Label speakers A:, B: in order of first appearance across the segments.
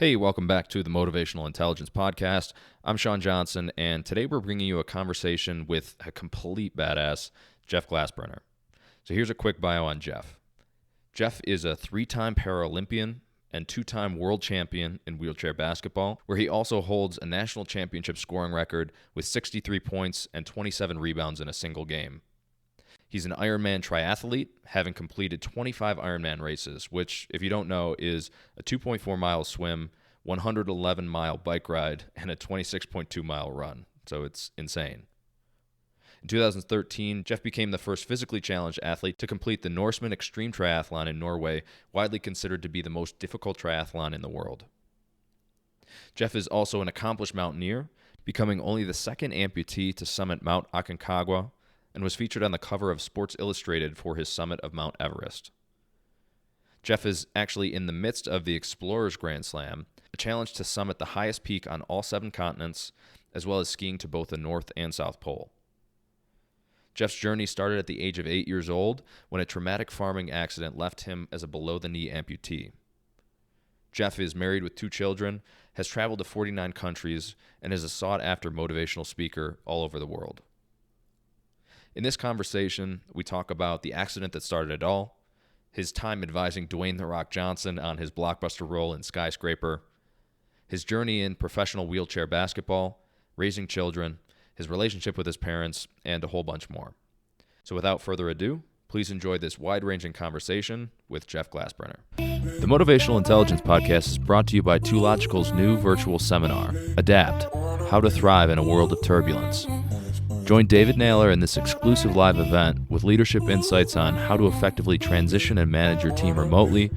A: Hey, welcome back to the Motivational Intelligence Podcast. I'm Sean Johnson, and today we're bringing you a conversation with a complete badass, Jeff Glasbrenner. So here's a quick bio on Jeff. Jeff is a 3-time Paralympian and 2-time world champion in wheelchair basketball, where he also holds a national championship scoring record with 63 points and 27 rebounds in a single game. He's an Ironman triathlete, having completed 25 Ironman races, which, if you don't know, is a 2.4-mile swim, 111-mile bike ride, and a 26.2-mile run. So it's insane. In 2013, Jeff became the first physically challenged athlete to complete the Norseman Extreme Triathlon in Norway, widely considered to be the most difficult triathlon in the world. Jeff is also an accomplished mountaineer, becoming only the second amputee to summit Mount Aconcagua, and was featured on the cover of Sports Illustrated for his summit of Mount Everest. Jeff is actually in the midst of the Explorers Grand Slam, a challenge to summit the highest peak on all 7 continents, as well as skiing to both the North and South Pole. Jeff's journey started at the age of 8 years old when a traumatic farming accident left him as a below-the-knee amputee. Jeff is married with 2 children, has traveled to 49 countries, and is a sought-after motivational speaker all over the world. In this conversation, we talk about the accident that started it all, his time advising Dwayne The Rock Johnson on his blockbuster role in Skyscraper, his journey in professional wheelchair basketball, raising children, his relationship with his parents, and a whole bunch more. So without further ado, please enjoy this wide-ranging conversation with Jeff Glasbrenner. The Motivational Intelligence Podcast is brought to you by 2Logical's new virtual seminar, Adapt: How to Thrive in a World of Turbulence. Join David Naylor in this exclusive live event with leadership insights on how to effectively transition and manage your team remotely,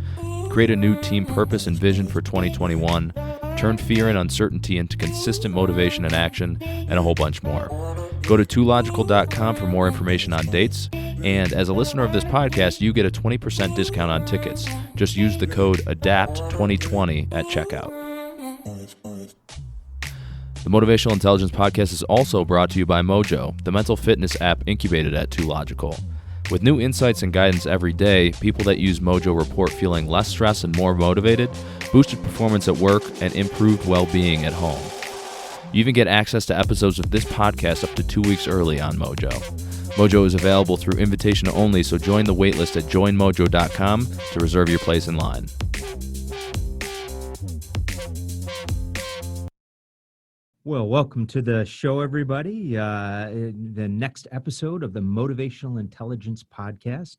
A: create a new team purpose and vision for 2021, turn fear and uncertainty into consistent motivation and action, and a whole bunch more. Go to 2logical.com for more information on dates, and as a listener of this podcast, you get a 20% discount on tickets. Just use the code ADAPT2020 at checkout. The Motivational Intelligence Podcast is also brought to you by Mojo, the mental fitness app incubated at 2Logical. With new insights and guidance every day, people that use Mojo report feeling less stressed and more motivated, boosted performance at work, and improved well-being at home. You even get access to episodes of this podcast up to 2 weeks early on Mojo. Mojo is available through invitation only, so join the waitlist at joinmojo.com to reserve your place in line.
B: Well, welcome to the show, everybody. The next episode of the Motivational Intelligence Podcast.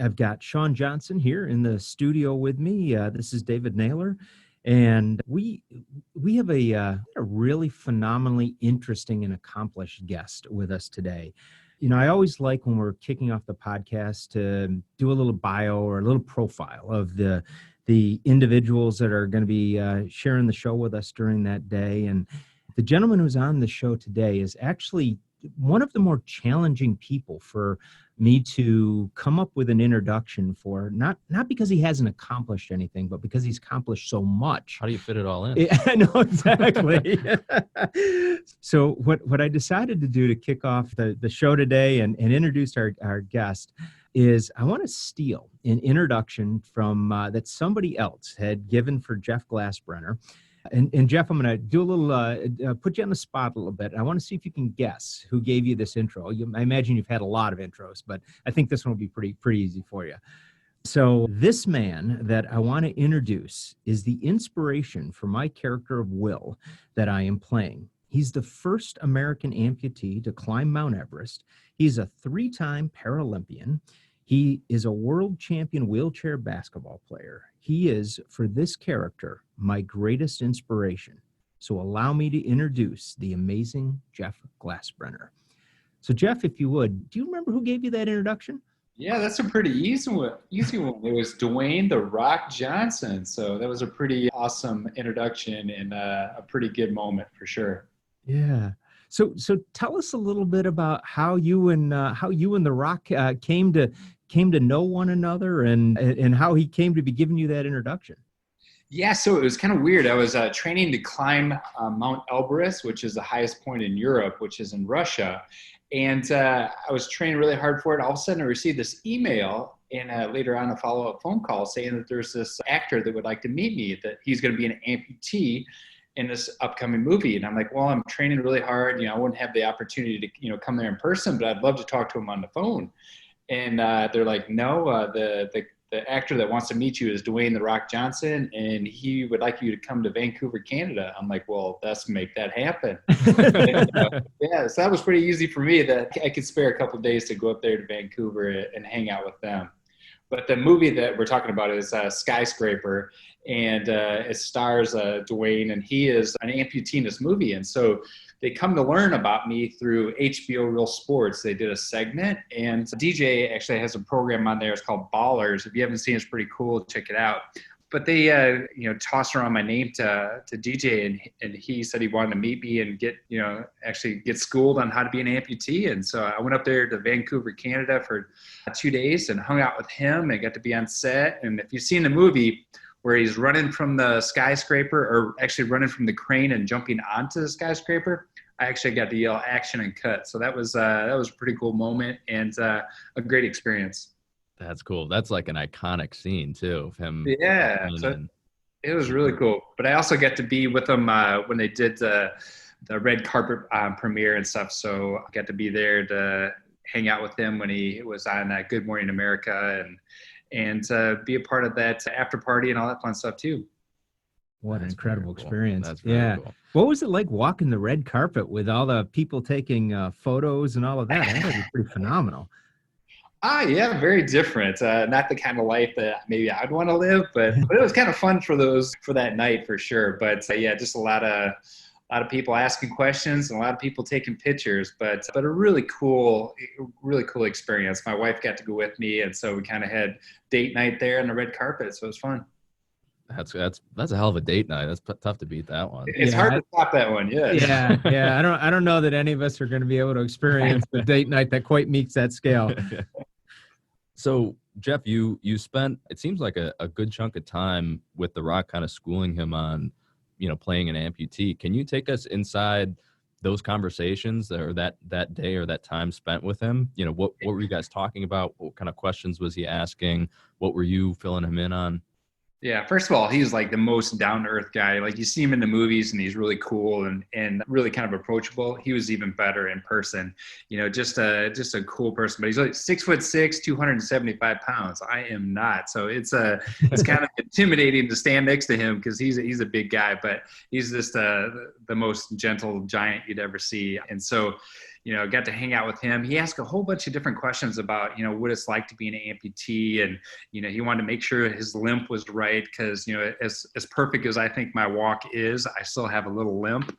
B: I've got Sean Johnson here in the studio with me. This is David Naylor, and we have a really phenomenally interesting and accomplished guest with us today. You know, I always like when we're kicking off the podcast to do a little bio or a little profile of the individuals that are going to be sharing the show with us during that day. And the gentleman who's on the show today is actually one of the more challenging people for me to come up with an introduction for, not because he hasn't accomplished anything, but because he's accomplished so much.
A: How do you fit it all in?
B: I know, exactly. So what I decided to do to kick off the show today and introduce our guest is I want to steal an introduction from that somebody else had given for Jeff Glasbrenner. And Jeff, I'm going to do a little, put you on the spot a little bit. I want to see if you can guess who gave you this intro. I imagine you've had a lot of intros, but I think this one will be pretty easy for you. So this man that I want to introduce is the inspiration for my character of Will that I am playing. He's the first American amputee to climb Mount Everest. He's a 3-time Paralympian. He is a world champion wheelchair basketball player. He is, for this character, my greatest inspiration. So allow me to introduce the amazing Jeff Glasbrenner. So Jeff, if you would, do you remember who gave you that introduction?
C: Yeah, that's a pretty easy one. It was Dwayne The Rock Johnson. So that was a pretty awesome introduction and a pretty good moment for sure.
B: Yeah. So tell us a little bit about how you and The Rock came to know one another and how he came to be giving you that introduction.
C: Yeah, so it was kind of weird. I was training to climb Mount Everest, which is the highest point in Europe, which is in Russia. And I was training really hard for it. All of a sudden I received this email And later on, a follow-up phone call saying that there's this actor that would like to meet me, that he's going to be an amputee in this upcoming movie. And I'm like, well, I'm training really hard. I wouldn't have the opportunity to, come there in person, but I'd love to talk to him on the phone. And they're like, no, the actor that wants to meet you is Dwayne The Rock Johnson, and he would like you to come to Vancouver, Canada. I'm like, well, let's make that happen. Yeah, so that was pretty easy for me, that I could spare a couple of days to go up there to Vancouver and hang out with them. But the movie that we're talking about is Skyscraper, and it stars Dwayne, and he is an amputee in this movie. And so they come to learn about me through HBO Real Sports. They did a segment, and DJ actually has a program on there. It's called Ballers. If you haven't seen it, it's pretty cool. Check it out. But they, tossed around my name to DJ, and he said he wanted to meet me and actually get schooled on how to be an amputee. And so I went up there to Vancouver, Canada for 2 days and hung out with him and got to be on set. And if you've seen the movie where he's running from the skyscraper, or actually running from the crane and jumping onto the skyscraper, I actually got to yell action and cut. So that was a pretty cool moment and a great experience.
A: That's cool. That's like an iconic scene too of him.
C: Yeah, so it was really cool. But I also got to be with them when they did the red carpet premiere and stuff. So I got to be there to hang out with him when he was on Good Morning America, and be a part of that after party and all that fun stuff too.
B: What an incredible
A: cool.
B: experience.
A: That's very cool.
B: What was it like walking the red carpet with all the people taking photos and all of that? That would be pretty phenomenal.
C: Yeah, very different. Not the kind of life that maybe I'd want to live, but it was kind of fun for that night for sure. But yeah, just a lot of people asking questions and a lot of people taking pictures, but a really cool experience. My wife got to go with me, and so we kind of had date night there on the red carpet. So it was fun.
A: That's a hell of a date night. That's tough to beat that one.
C: It's hard to top that one.
B: Yeah. I don't know that any of us are going to be able to experience the date night that quite meets that scale.
A: So Jeff, you spent, it seems like a good chunk of time with The Rock, kind of schooling him on, playing an amputee. Can you take us inside those conversations, or that day or that time spent with him? What were you guys talking about? What kind of questions was he asking? What were you filling him in on?
C: Yeah, first of all, he's like the most down-to-earth guy. Like, you see him in the movies and he's really cool and really kind of approachable. He was even better in person. Just a cool person. But he's like 6'6", 275 pounds. I am not. So it's kind of intimidating to stand next to him because he's a big guy, but he's just the most gentle giant you'd ever see. And so, got to hang out with him. He asked a whole bunch of different questions about, what it's like to be an amputee. And, he wanted to make sure his limp was right because, as perfect as I think my walk is, I still have a little limp.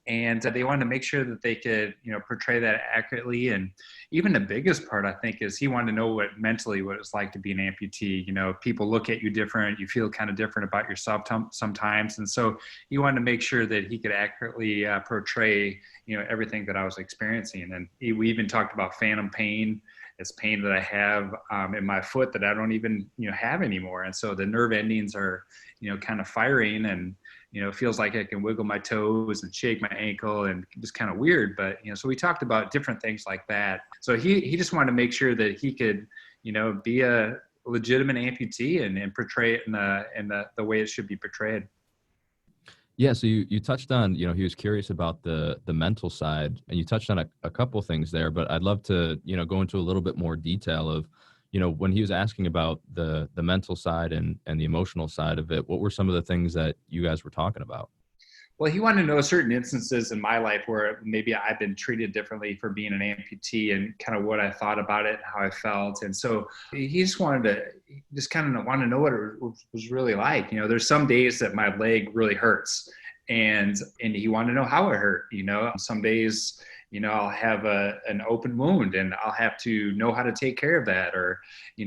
C: And they wanted to make sure that they could, portray that accurately. And even the biggest part, I think, is he wanted to know what it's like to be an amputee. People look at you different. You feel kind of different about yourself sometimes. And so he wanted to make sure that he could accurately portray, everything that I was experiencing. And we even talked about phantom pain. It's pain that I have in my foot that I don't even, have anymore. And so the nerve endings are, kind of firing, and it feels like I can wiggle my toes and shake my ankle, and just kind of weird. But, so we talked about different things like that. So he just wanted to make sure that he could, be a legitimate amputee and portray it in the way it should be portrayed.
A: Yeah. So you touched on, he was curious about the mental side, and you touched on a couple things there, but I'd love to, go into a little bit more detail of, when he was asking about the mental side and the emotional side of it. What were some of the things that you guys were talking about?
C: Well, he wanted to know certain instances in my life where maybe I've been treated differently for being an amputee, and kind of what I thought about it, how I felt. And so he just wanted to know what it was really like. There's some days that my leg really hurts, and he wanted to know how it hurt. Some days, I'll have an open wound and I'll have to know how to take care of that, or,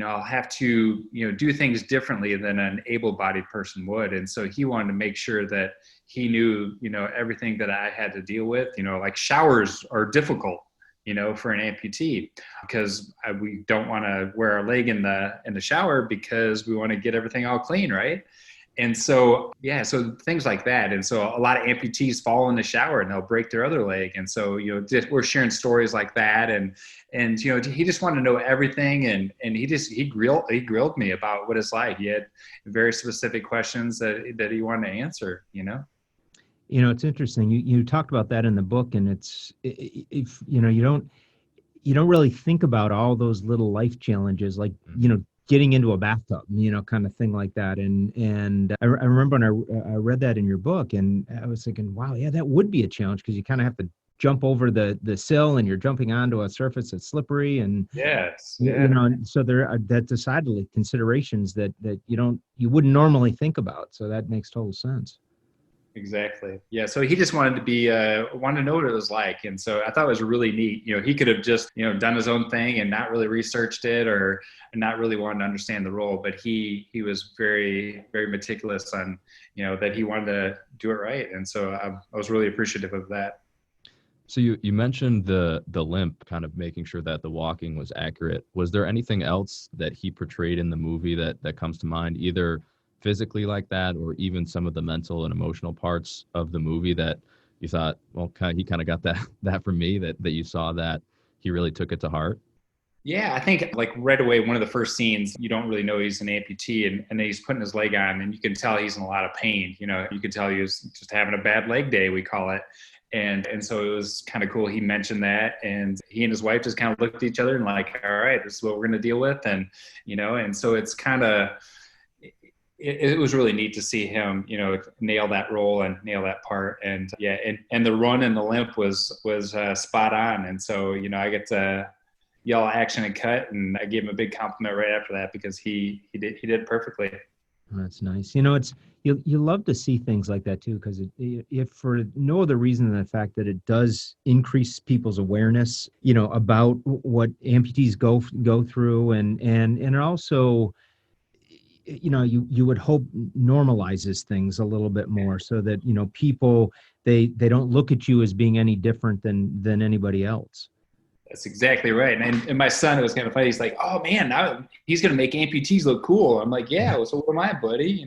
C: I'll have to, do things differently than an able-bodied person would. And so he wanted to make sure that he knew, everything that I had to deal with. Like, showers are difficult, for an amputee, because we don't want to wear our leg in the shower because we want to get everything all clean, right? And so, yeah, so things like that. And so a lot of amputees fall in the shower and they'll break their other leg. And so, we're sharing stories like that. And, he just wanted to know everything. And he grilled me about what it's like. He had very specific questions that he wanted to answer,
B: It's interesting. You talked about that in the book, and if you don't really think about all those little life challenges, like, getting into a bathtub, kind of thing like that. And I remember when I read that in your book, and I was thinking, wow, yeah, that would be a challenge, because you kind of have to jump over the sill, and you're jumping onto a surface that's slippery. And,
C: yes, yeah.
B: So there are that decidedly considerations that you wouldn't normally think about. So that makes total sense.
C: Exactly. Yeah. So he just wanted to know what it was like. And so I thought it was really neat. He could have just, done his own thing and not really researched it or not really wanted to understand the role. But he was very, very meticulous on, that he wanted to do it right. And so I was really appreciative of that.
A: So you mentioned the limp, kind of making sure that the walking was accurate. Was there anything else that he portrayed in the movie that comes to mind, either physically like that, or even some of the mental and emotional parts of the movie that you thought, well, he kind of got that from me, that you saw that he really took it to heart?
C: Yeah, I think like right away, one of the first scenes, you don't really know he's an amputee, and then he's putting his leg on, and you can tell he's in a lot of pain. You could tell he was just having a bad leg day, we call it. And so it was kind of cool. He mentioned that, and he and his wife just kind of looked at each other and like, all right, this is what we're going to deal with. And, and so it's kind of, it was really neat to see him, nail that role and nail that part. And yeah, and the run and the limp was spot on. And so, I get to yell action and cut, and I gave him a big compliment right after that, because he did perfectly.
B: That's nice. You love to see things like that too, because if for no other reason than the fact that it does increase people's awareness, about what amputees go through, and it also, you would hope normalizes things a little bit more, so that, people, they don't look at you as being any different than anybody else.
C: That's exactly right. And my son, it was kind of funny. He's like, oh man, now he's going to make amputees look cool. I'm like, yeah, well, so what am I, buddy?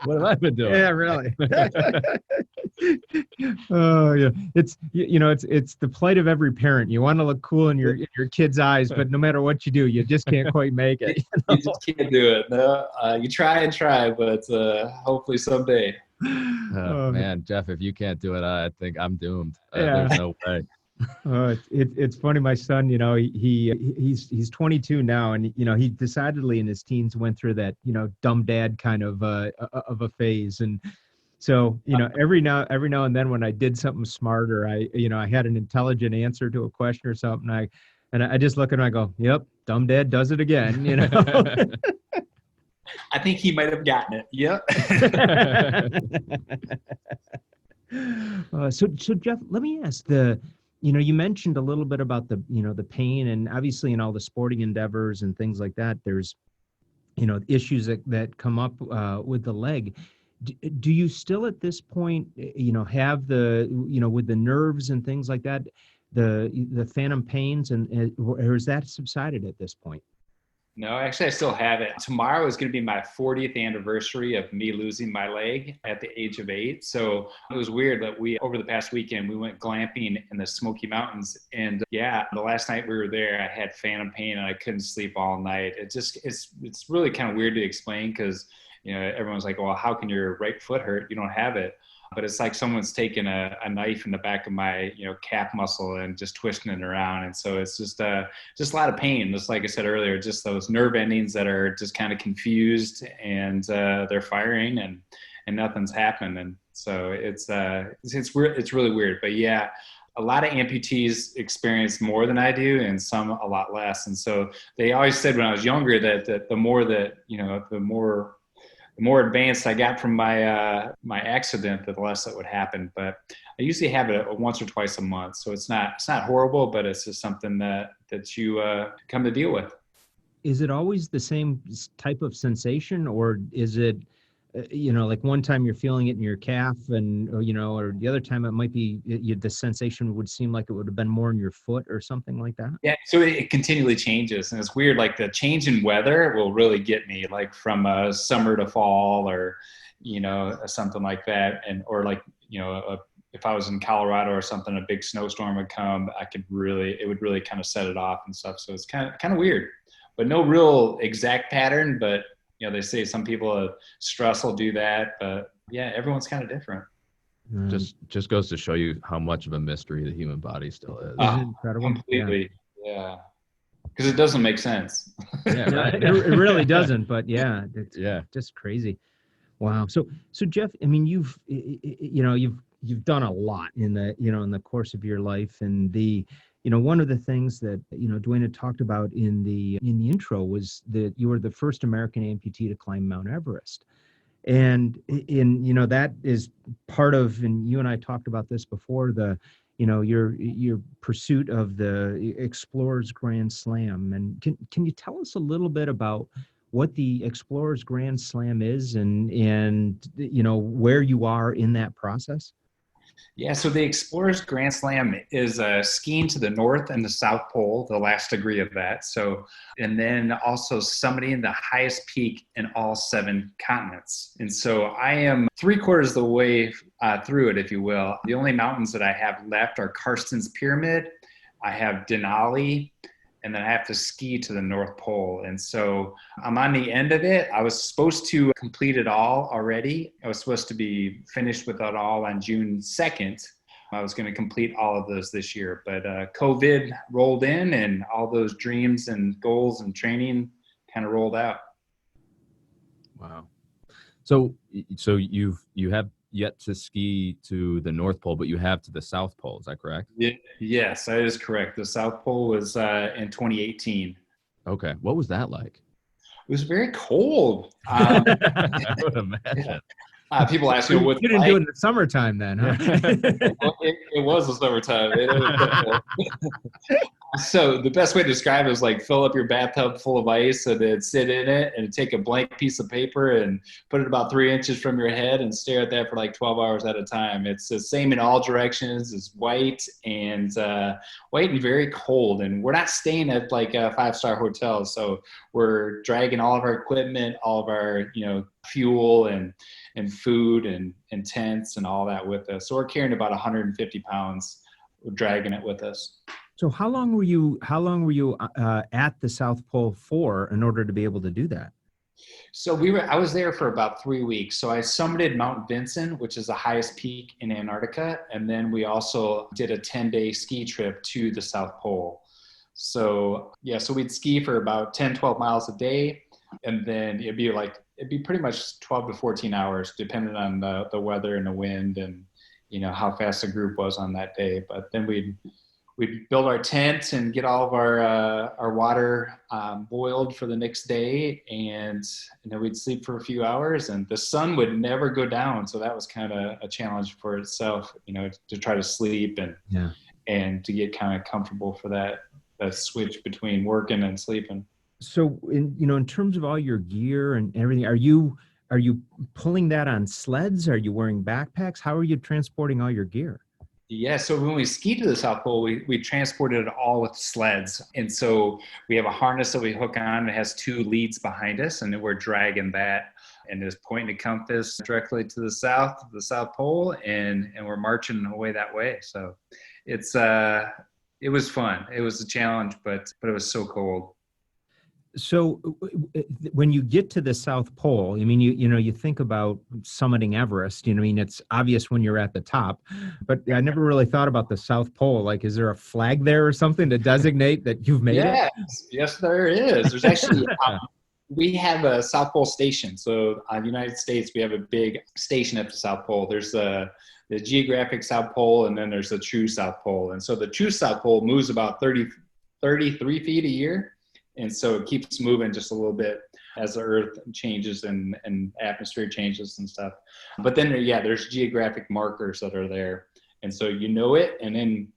A: What have I been doing?
B: Yeah, really. Oh yeah. It's, it's the plight of every parent. You want to look cool in your kid's eyes, but no matter what you do, you just can't quite make it.
C: You just can't do it. No, you try and try, but hopefully someday.
A: Oh man, Jeff, if you can't do it, I think I'm doomed.
B: Yeah.
A: There's no way.
B: It's funny. My son, he's 22 now, and he decidedly in his teens went through that dumb dad kind of a phase, and so every now and then when I did something smart, or I had an intelligent answer to a question or something, I just look at him and I go, yep, dumb dad does it again.
C: I think he might have gotten it. Yep.
B: So Jeff, let me ask you mentioned a little bit about the pain, and obviously in all the sporting endeavors and things like that, there's, issues that come up with the leg. Do you still at this point, have the, with the nerves and things like that, the phantom pains, or is that subsided at this point?
C: No, actually, I still have it. Tomorrow is going to be my 40th anniversary of me losing my leg at the age of 8. So it was weird that over the past weekend, we went glamping in the Smoky Mountains. And yeah, the last night we were there, I had phantom pain and I couldn't sleep all night. It's really kind of weird to explain, because, everyone's like, well, how can your right foot hurt? You don't have it. But it's like someone's taken a knife in the back of my, calf muscle and just twisting it around. And so it's just a lot of pain. Just like I said earlier, just those nerve endings that are just kind of confused, and they're firing and nothing's happened. And so it's really weird. But yeah, a lot of amputees experience more than I do, and some a lot less. And so they always said when I was younger that the more advanced I got from my accident, the less that would happen. But I usually have it once or twice a month, so it's not horrible, but it's just something that you come to deal with.
B: Is it always the same type of sensation, or is it like one time you're feeling it in your calf and, or the other time it might be, the sensation would seem like it would have been more in your foot or something like that?
C: Yeah, so it continually changes. And it's weird, like the change in weather will really get me, like from summer to fall or, something like that. And, or like, if I was in Colorado or something, a big snowstorm would come, it would really kind of set it off and stuff. So it's kind of weird, but no real exact pattern. But, they say some people stress will do that, but yeah, everyone's kind of different.
A: Just goes to show you how much of a mystery the human body still is.
B: Isn't it incredible?
C: Completely. Yeah. Because it doesn't make sense.
A: Yeah, right.
B: It really doesn't, but it's just crazy. Wow. So Jeff, I mean, you've done a lot in the course of your life, and one of the things that, Dwayne had talked about in the intro was that you were the first American amputee to climb Mount Everest. And that is part of, and you and I talked about this before, your pursuit of the Explorers Grand Slam. And can you tell us a little bit about what the Explorers Grand Slam is and where you are in that process?
C: Yeah, so the Explorers Grand Slam is skiing to the North and the South Pole, the last degree of that. So, and then also summiting the highest peak in all 7 continents. And so I am 3/4 of the way through it, if you will. The only mountains that I have left are Karsten's Pyramid, I have Denali, and then I have to ski to the North Pole. And so I'm on the end of it. I was supposed to complete it all already. I was supposed to be finished with it all on June 2nd. I was going to complete all of those this year, but COVID rolled in and all those dreams and goals and training kind of rolled out.
A: Wow. So you have yet to ski to the North Pole, but you have to the South Pole. Is that correct?
C: Yes, that is correct. The South Pole was in 2018.
A: Okay. What was that like?
C: It was very cold.
A: I would imagine.
C: People ask me what
B: you didn't do it in the summertime then, huh?
C: It was the summertime. So the best way to describe it is like fill up your bathtub full of ice and then sit in it and take a blank piece of paper and put it about 3 inches from your head and stare at that for like 12 hours at a time. It's the same in all directions. It's white and very cold. And we're not staying at like a 5-star hotel. So we're dragging all of our equipment, all of our, fuel and food and tents and all that with us. So we're carrying about 150 pounds, dragging it with us.
B: So how long were you at the South Pole for in order to be able to do that?
C: So I was there for about 3 weeks. So I summited Mount Vinson, which is the highest peak in Antarctica. And then we also did a 10-day ski trip to the South Pole. So we'd ski for about 10, 12 miles a day. And then it'd be pretty much 12 to 14 hours, depending on the weather and the wind and, how fast the group was on that day. But then we'd build our tent and get all of our water boiled for the next day. And then we'd sleep for a few hours and the sun would never go down. So that was kind of a challenge for itself, to try to sleep and to get kind of comfortable for that switch between working and sleeping.
B: So in terms of all your gear and everything, are you pulling that on sleds? Are you wearing backpacks? How are you transporting all your gear?
C: Yeah, so when we ski to the South Pole, we transported it all with sleds. And so we have a harness that we hook on that has 2 leads behind us, and then we're dragging that and just pointing a compass directly to the South Pole, and we're marching away that way. So it was fun. It was a challenge, but it was so cold.
B: So when you get to the South Pole, I mean, you think about summiting Everest, it's obvious when you're at the top, but I never really thought about the South Pole. Like, is there a flag there or something to designate that you've made it?
C: Yes, there is. There's actually, we have a South Pole station. So in the United States, we have a big station at the South Pole. There's the geographic South Pole, and then there's the true South Pole. And so the true South Pole moves about 33 feet a year. And so it keeps moving just a little bit as the earth changes and atmosphere changes and stuff. But then, there's geographic markers that are there. And so it, and then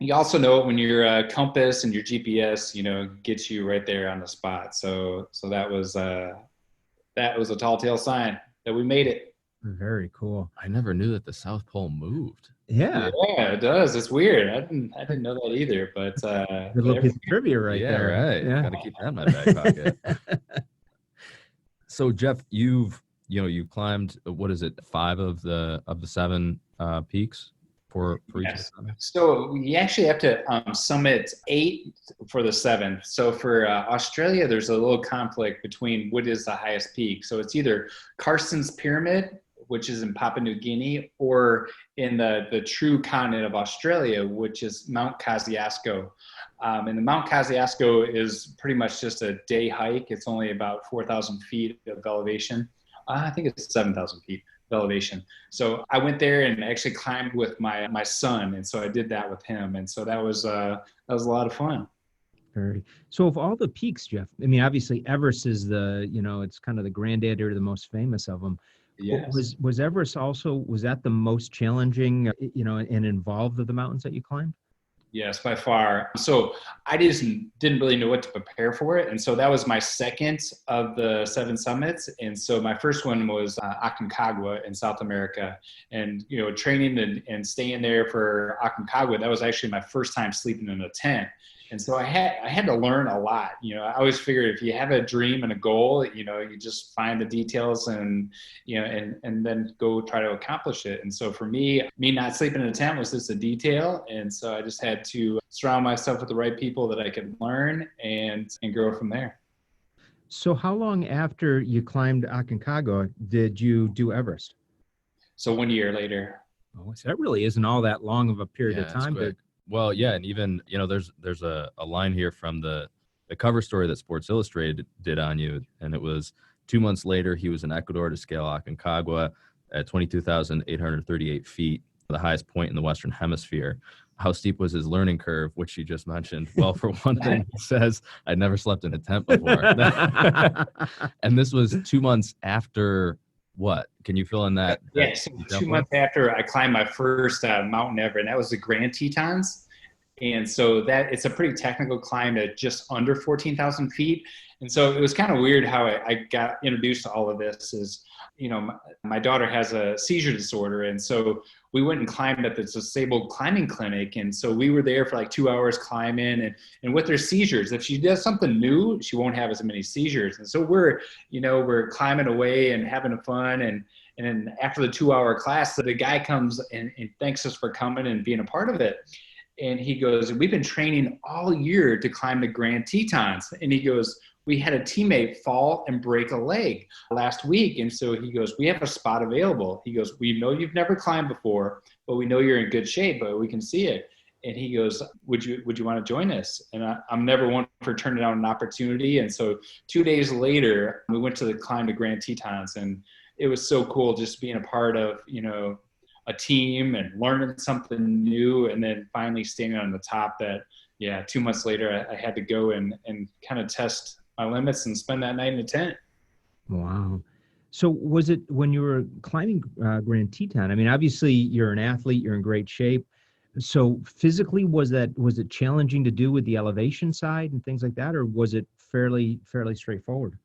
C: you also know it when your compass and your GPS, gets you right there on the spot. So that was a tall tale sign. that we made it.
B: Very cool.
A: I never knew that the South Pole moved.
B: Yeah.
C: Yeah, it does. It's weird. I didn't know that either, but
B: Good little piece of trivia right there.
A: Right.
B: Yeah.
A: Got to keep that in my back pocket. So Jeff, you've climbed, what is it, 5 of the 7 peaks for each of the 7?
C: So we actually have to summit 8 for the 7th. So for Australia, there's a little conflict between what is the highest peak. So it's either Carson's Pyramid, which is in Papua New Guinea, or in the true continent of Australia, which is Mount Kosciuszko. And the Mount Kosciuszko is pretty much just a day hike. It's only about 4,000 feet of elevation. I think it's 7,000 feet of elevation. So I went there and actually climbed with my son. And so I did that with him. And so that was a lot of fun.
B: So of all the peaks, Jeff, I mean, obviously Everest is it's kind of the granddaddy or the most famous of them.
C: Yes.
B: Was Everest also, was that the most challenging, and involved of the mountains that you climbed?
C: Yes, by far. So I just didn't really know what to prepare for it. And so that was my second of the 7 summits. And so my first one was Aconcagua in South America. And, training and staying there for Aconcagua, that was actually my first time sleeping in a tent. And so I had to learn a lot. I always figured if you have a dream and a goal, you just find the details and then go try to accomplish it. And so for me not sleeping in a tent was just a detail. And so I just had to surround myself with the right people that I could learn and grow from there.
B: So how long after you climbed Aconcagua did you do Everest?
C: So 1 year later.
B: Oh, so that really isn't all that long of a period of time.
A: Well, yeah, and even, there's a line here from the cover story that Sports Illustrated did on you, and it was 2 months later, he was in Ecuador to scale Aconcagua at 22,838 feet, the highest point in the Western Hemisphere. How steep was his learning curve, which you just mentioned? Well, for one thing, he says, I'd never slept in a tent before. And this was 2 months after what? Can you fill in that?
C: Yes, yeah, so 2 months after I climbed my first Mount Everest, and that was the Grand Tetons. And so it's a pretty technical climb at just under 14,000 feet. And so it was kind of weird how I got introduced to all of this is, my daughter has a seizure disorder. And so we went and climbed at this disabled climbing clinic. And so we were there for like 2 hours climbing and with her seizures, if she does something new, she won't have as many seizures. And so we're climbing away and having fun. And then after the 2-hour class, the guy comes and thanks us for coming and being a part of it. And he goes, we've been training all year to climb the Grand Tetons. And he goes, we had a teammate fall and break a leg last week. And so he goes, we have a spot available. He goes, we know you've never climbed before, but we know you're in good shape, but we can see it. And he goes, would you want to join us? And I'm never one for turning down an opportunity. And so 2 days later, we went to the climb to Grand Tetons. And it was so cool just being a part of, a team and learning something new. And then finally standing on the top that, 2 months later, I had to go and kind of test my limits and spend that night in a tent.
B: Wow. So was it when you were climbing Grand Teton? I mean, obviously you're an athlete, you're in great shape. So physically, was it challenging to do with the elevation side and things like that? Or was it fairly straightforward?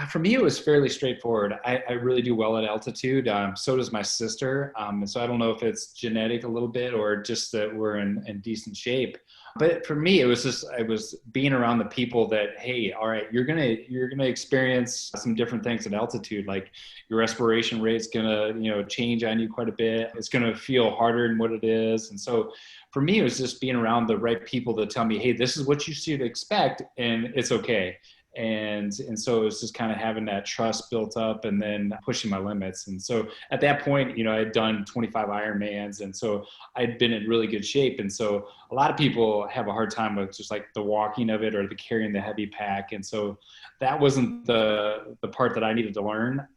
C: For me, it was fairly straightforward. I really do well at altitude. So does my sister. And so I don't know if it's genetic a little bit or just that we're in decent shape. But for me, it was being around the people that, hey, all right, you're gonna experience some different things at altitude. Like your respiration rate's gonna change on you quite a bit. It's gonna feel harder than what it is. And so for me, it was just being around the right people to tell me, hey, this is what you should expect, and it's okay. And so it was just kind of having that trust built up and then pushing my limits. And so at that point, I had done 25 Ironmans. And so I'd been in really good shape. And so a lot of people have a hard time with just like the walking of it or the carrying the heavy pack. And so that wasn't the part that I needed to learn.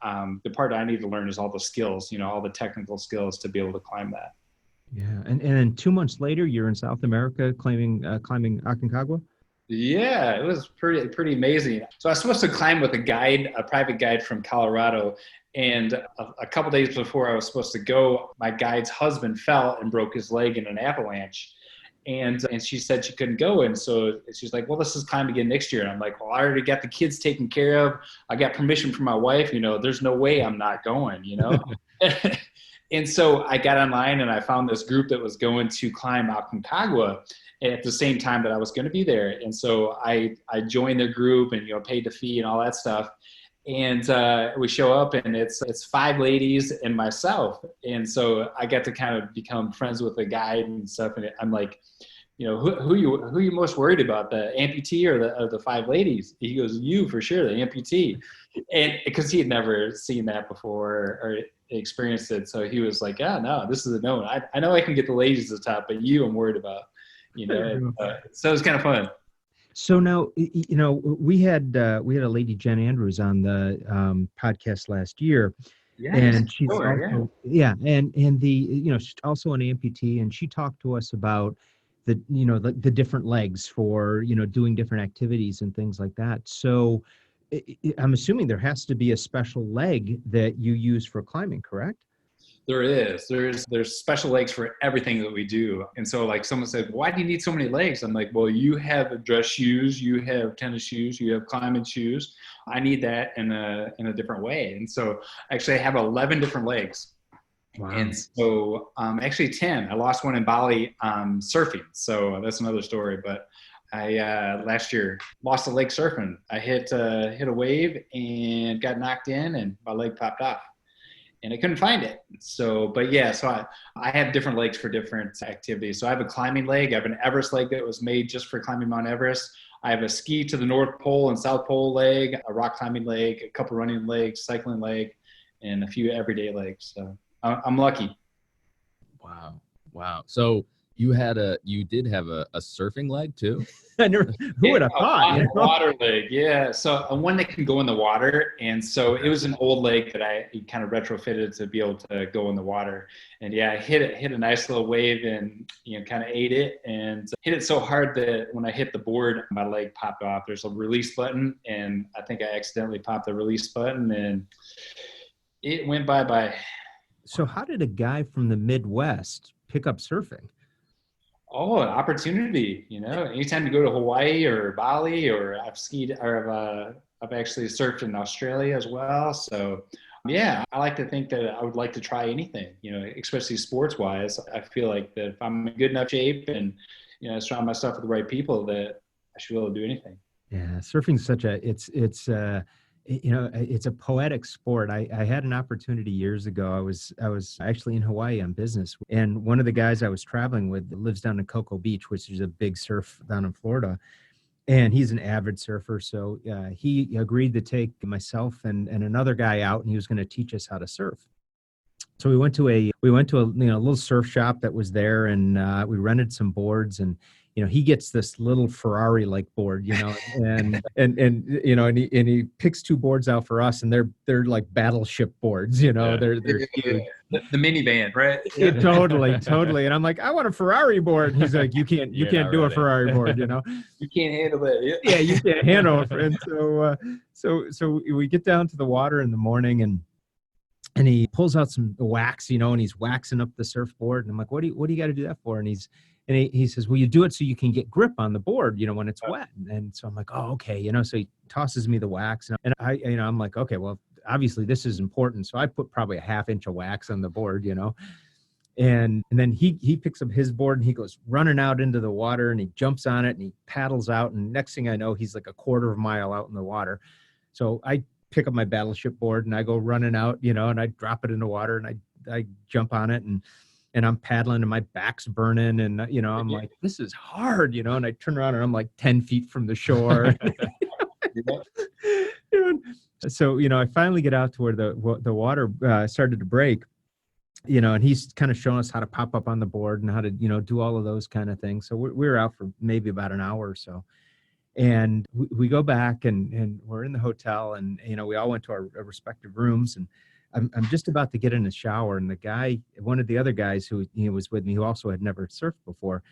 C: The part I needed to learn is all the skills, all the technical skills to be able to climb that.
B: Yeah. And then 2 months later, you're in South America climbing Aconcagua?
C: Yeah, it was pretty amazing. So I was supposed to climb with a private guide from Colorado. And a couple days before I was supposed to go, my guide's husband fell and broke his leg in an avalanche. And she said she couldn't go. And so she's like, well, let's just climb again next year. And I'm like, well, I already got the kids taken care of. I got permission from my wife, there's no way I'm not going. And so I got online and I found this group that was going to climb Aconcagua at the same time that I was going to be there. And so I joined their group and, paid the fee and all that stuff. And we show up and it's 5 ladies and myself. And so I got to kind of become friends with the guide and stuff. And I'm like, who you most worried about, the amputee or the 5 ladies? He goes, you for sure, the amputee. And because he had never seen that before or experienced it. So he was like, yeah, no, this is a no. I know I can get the ladies to the top, but I'm worried about, so it was kind of fun.
B: So now, we had a lady, Jen Andrews, on the podcast last year.
C: Yeah,
B: and she's also, and she's also an amputee, and she talked to us about the different legs for, doing different activities and things like that. So I'm assuming there has to be a special leg that you use for climbing, correct?
C: There is. There's special legs for everything that we do. And so like someone said, why do you need so many legs? I'm like, well, you have dress shoes, you have tennis shoes, you have climbing shoes. I need that in a different way. And so actually I have 11 different legs. Wow. And so actually 10. I lost one in Bali surfing. So that's another story. But I last year lost a leg surfing. I hit a wave and got knocked in and my leg popped off. And I couldn't find it. So I have different legs for different activities. So I have a climbing leg. I have an Everest leg that was made just for climbing Mount Everest. I have a ski to the North Pole and South Pole leg, a rock climbing leg, a couple running legs, cycling leg, and a few everyday legs. So I'm lucky.
A: Wow. So you did have a surfing leg too?
B: Who would have thought?
C: A water leg, yeah. So one that can go in the water, and so it was an old leg that I kind of retrofitted to be able to go in the water. And yeah, I hit a nice little wave and kind of ate it and hit it so hard that when I hit the board, my leg popped off. There's a release button, and I think I accidentally popped the release button, and it went bye-bye.
B: So how did a guy from the Midwest pick up surfing?
C: Oh, an opportunity, anytime you go to Hawaii or Bali, or I've skied, or I've actually surfed in Australia as well. So yeah, I like to think that I would like to try anything, especially sports wise. I feel like that if I'm in good enough shape and, surround myself with the right people, that I should be able to do anything.
B: Yeah. Surfing's it's a poetic sport. I had an opportunity years ago. I was actually in Hawaii on business, and one of the guys I was traveling with lives down in Cocoa Beach, which is a big surf down in Florida, and he's an avid surfer. So he agreed to take myself and another guy out, and he was going to teach us how to surf. So we went to a little surf shop that was there, and we rented some boards, and he gets this little Ferrari-like board, and he picks 2 boards out for us, and they're like battleship boards, they're huge.
C: The minivan, right?
B: Yeah, totally. And I'm like, I want a Ferrari board. And he's like, you can't do a Ferrari board,
C: You can't handle it.
B: Yeah, you can't handle it. And so we get down to the water in the morning, and he pulls out some wax, and he's waxing up the surfboard. And I'm like, what do you got to do that for? And he says, well, you do it so you can get grip on the board, when it's wet. And so I'm like, oh, okay. So he tosses me the wax, and I'm like, okay, well, obviously this is important. So I put probably a 1/2 inch of wax on the board, and then he picks up his board and he goes running out into the water, and he jumps on it and he paddles out. And next thing I know, he's like a 1/4 mile out in the water. So I pick up my battleship board and I go running out, and I drop it in the water, and I jump on it, and I'm paddling, and my back's burning, and I'm like, this is hard, and I turn around and I'm like 10 feet from the shore. So I finally get out to where the water started to break, and he's kind of showing us how to pop up on the board and how to do all of those kind of things. So we were out for maybe about an hour or so, and we go back and we're in the hotel, and we all went to our respective rooms, and I'm just about to get in the shower, and the guy, one of the other guys who was with me, who also had never surfed before,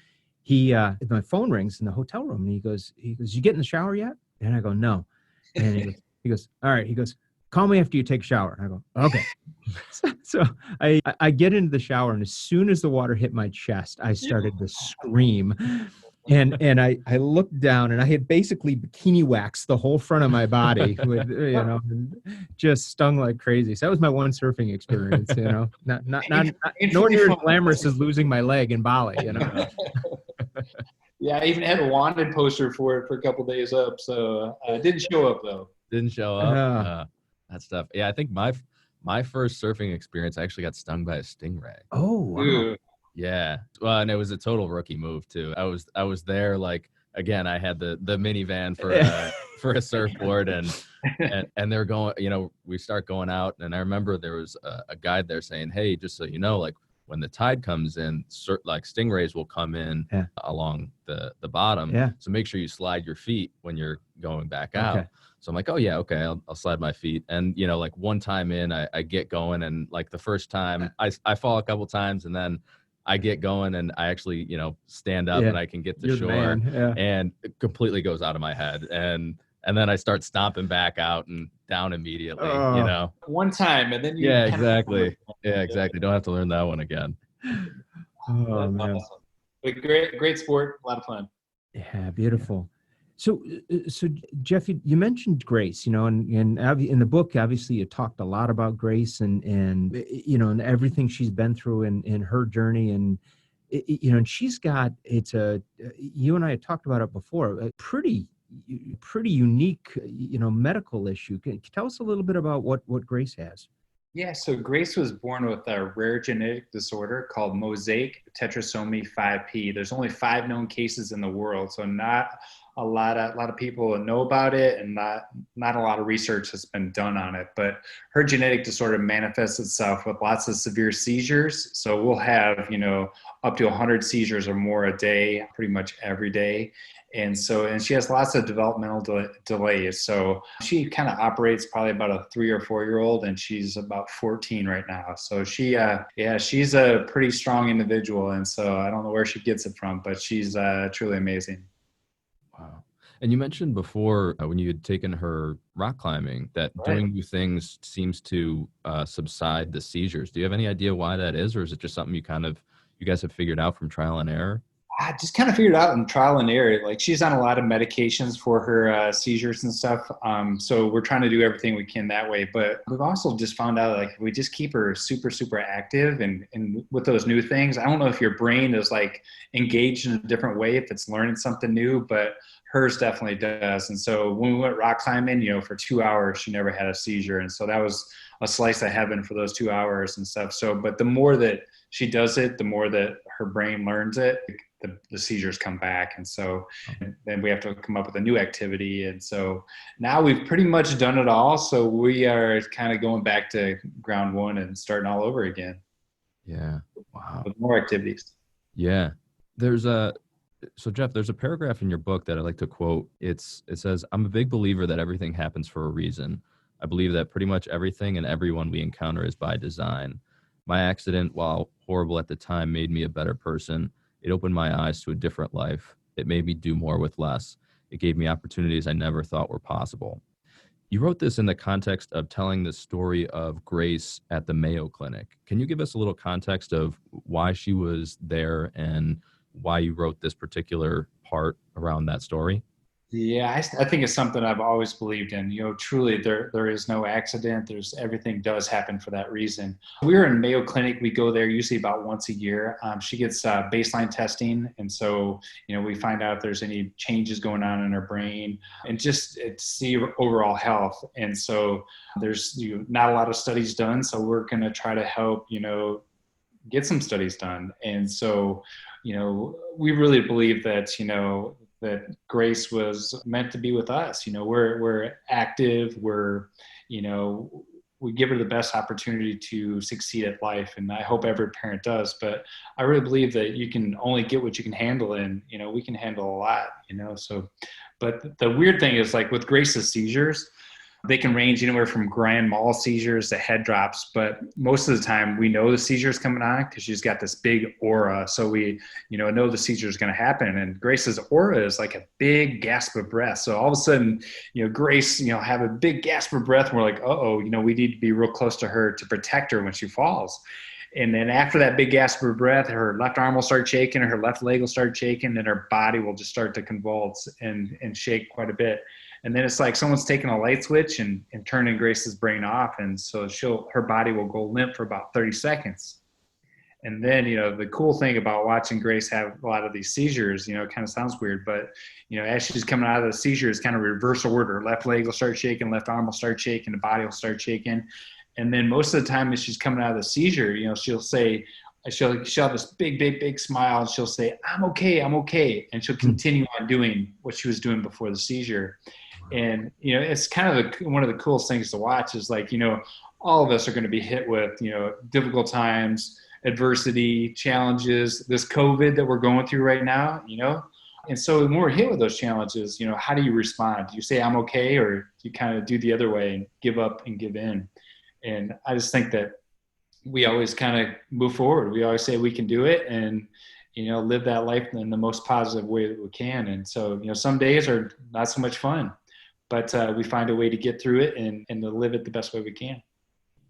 B: my phone rings in the hotel room, and he goes, you get in the shower yet? And I go, no. And he goes, all right. He goes, call me after you take a shower. And I go, okay. So I get into the shower, and as soon as the water hit my chest, I started to scream. And I looked down, and I had basically bikini waxed the whole front of my body with, and just stung like crazy. So that was my one surfing experience, not nowhere near as glamorous as losing my leg in Bali,
C: Yeah, I even had a wanted poster for it for a couple days up. So it didn't show up though.
A: Didn't show up. That stuff. Yeah, I think my first surfing experience, I actually got stung by a stingray.
B: Oh, wow.
C: Ooh.
A: Yeah. Well, and it was a total rookie move too. I was there, like, again, I had the minivan for a surfboard, and they're going, we start going out, and I remember there was a guide there saying, hey, just so you know, like, when the tide comes in, like, stingrays will come in along the bottom.
B: Yeah.
A: So make sure you slide your feet when you're going back out. Okay. So I'm like, oh yeah, okay, I'll slide my feet. And like, one time in, I get going, and like the first time I fall a couple times, and then I get going, and I actually, stand up, and I can get to shore, and it completely goes out of my head. And then I start stomping back out and down immediately,
C: One time, and then
A: Yeah, exactly. Yeah, exactly. Don't have to learn that one again.
B: Oh, man.
C: Awesome. But great sport, a lot of fun.
B: Yeah, beautiful. So Jeff, you mentioned Grace, and in the book, obviously you talked a lot about Grace and everything she's been through in her journey. And, and she's got, you and I had talked about it before, a pretty unique, medical issue. Can you tell us a little bit about what Grace has?
C: Yeah, so Grace was born with a rare genetic disorder called mosaic tetrasomy 5P. There's only 5 known cases in the world, so not a lot of people know about it, and not a lot of research has been done on it. But her genetic disorder manifests itself with lots of severe seizures. So we'll have, up to 100 seizures or more a day, pretty much every day. And she has lots of developmental delays. So she kind of operates probably about a 3 or 4 year old, and she's about 14 right now. So she's a pretty strong individual. And so I don't know where she gets it from, but she's truly amazing.
A: Wow. And you mentioned before when you had taken her rock climbing that doing new things seems to subside the seizures. Do you have any idea why that is, or is it just something you guys have figured out from trial and error?
C: I just kind of figured out in trial and error. Like, she's on a lot of medications for her seizures and stuff. So we're trying to do everything we can that way. But we've also just found out, like, if we just keep her super, super active and with those new things, I don't know if your brain is like engaged in a different way if it's learning something new, but hers definitely does. And so when we went rock climbing, for 2 hours, she never had a seizure. And so that was a slice of heaven for those 2 hours and stuff. So, but the more that she does it, the more that her brain learns it, the seizures come back. And so then we have to come up with a new activity. And so now we've pretty much done it all. So we are kind of going back to ground one and starting all over again.
A: Yeah. Wow.
C: With more activities.
A: Yeah. So Jeff, there's a paragraph in your book that I like to quote. It says, "I'm a big believer that everything happens for a reason. I believe that pretty much everything and everyone we encounter is by design. My accident, while horrible at the time, made me a better person. It opened my eyes to a different life. It made me do more with less. It gave me opportunities I never thought were possible." You wrote this in the context of telling the story of Grace at the Mayo Clinic. Can you give us a little context of why she was there and why you wrote this particular part around that story?
C: Yeah, I think it's something I've always believed in. Truly, there is no accident. Everything does happen for that reason. We're in Mayo Clinic. We go there usually about once a year. She gets baseline testing, and so we find out if there's any changes going on in her brain, and just to see overall health. And so there's not a lot of studies done. So we're going to try to help get some studies done. And so we really believe that that Grace was meant to be with us. We're active. We give her the best opportunity to succeed at life. And I hope every parent does, but I really believe that you can only get what you can handle, and, we can handle a lot, so, but the weird thing is, like, with Grace's seizures, They can range anywhere from grand mal seizures to head drops, but most of the time we know the seizure is coming on because she's got this big aura. So we, know the seizure is going to happen. And Grace's aura is like a big gasp of breath. So all of a sudden, Grace, have a big gasp of breath. And we're like, we need to be real close to her to protect her when she falls. And then after that big gasp of breath, her left arm will start shaking, her left leg will start shaking, and her body will just start to convulse and shake quite a bit. And then it's like someone's taking a light switch and turning Grace's brain off. And so her body will go limp for about 30 seconds. And then, the cool thing about watching Grace have a lot of these seizures, it kind of sounds weird, but, as she's coming out of the seizure, it's kind of reverse order. Left leg will start shaking, left arm will start shaking, the body will start shaking. And then most of the time as she's coming out of the seizure, she'll have this big, big, big smile. And she'll say, I'm okay. And she'll continue on doing what she was doing before the seizure. And, it's kind of one of the coolest things to watch is like, all of us are going to be hit with, difficult times, adversity, challenges, this COVID that we're going through right now, And so when we're hit with those challenges, how do you respond? Do you say, I'm okay? Or do you kind of do the other way and give up and give in? And I just think that we always kind of move forward. We always say we can do it and, live that life in the most positive way that we can. And so, some days are not so much fun, but we find a way to get through it and to live it the best way we can.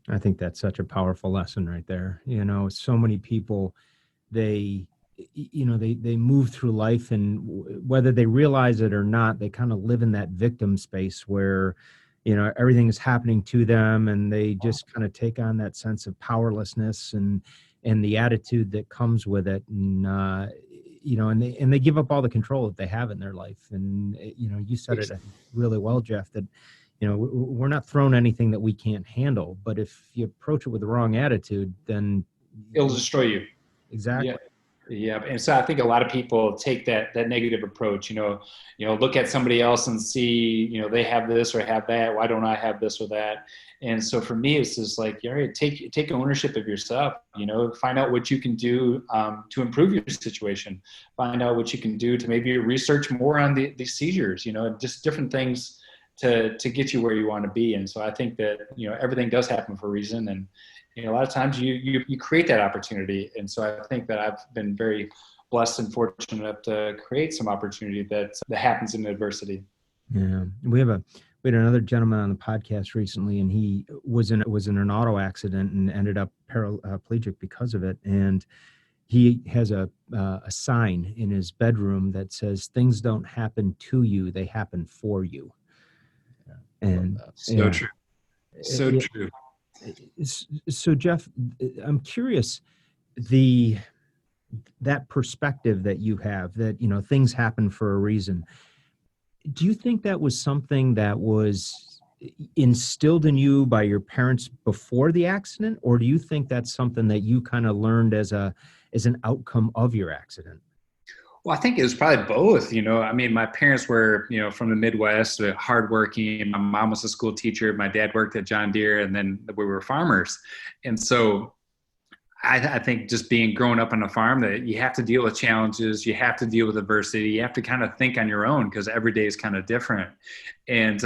B: I think that's such a powerful lesson right there. So many people, they move through life, and whether they realize it or not, they kind of live in that victim space where, everything is happening to them, and they just kind of take on that sense of powerlessness and the attitude that comes with it. And, and they give up all the control that they have in their life. And, you said it really well, Jeff, that, we're not thrown anything that we can't handle, but if you approach it with the wrong attitude, then
C: it'll destroy you.
B: Exactly.
C: Yeah. Yeah. And so I think a lot of people take that negative approach, look at somebody else and see, they have this or have that. Why don't I have this or that? And so for me, it's just like, all right, take ownership of yourself, find out what you can do to improve your situation, find out what you can do to maybe research more on these seizures, just different things to get you where you want to be. And so I think that, everything does happen for a reason. And, a lot of times you create that opportunity. And so I think that I've been very blessed and fortunate enough to create some opportunity that happens in adversity.
B: Yeah. We had another gentleman on the podcast recently, and he was in an auto accident and ended up paraplegic because of it. And he has a sign in his bedroom that says, "Things don't happen to you, they happen for you." And
C: so true. So true.
B: So Jeff, I'm curious, that perspective that you have, that, things happen for a reason. Do you think that was something that was instilled in you by your parents before the accident? Or do you think that's something that you kind of learned as an outcome of your accident?
C: Well, I think it was probably both. My parents were, from the Midwest, hardworking. My mom was a school teacher. My dad worked at John Deere, and then we were farmers. And so I think just growing up on a farm, that you have to deal with challenges, you have to deal with adversity, you have to kind of think on your own because every day is kind of different. And,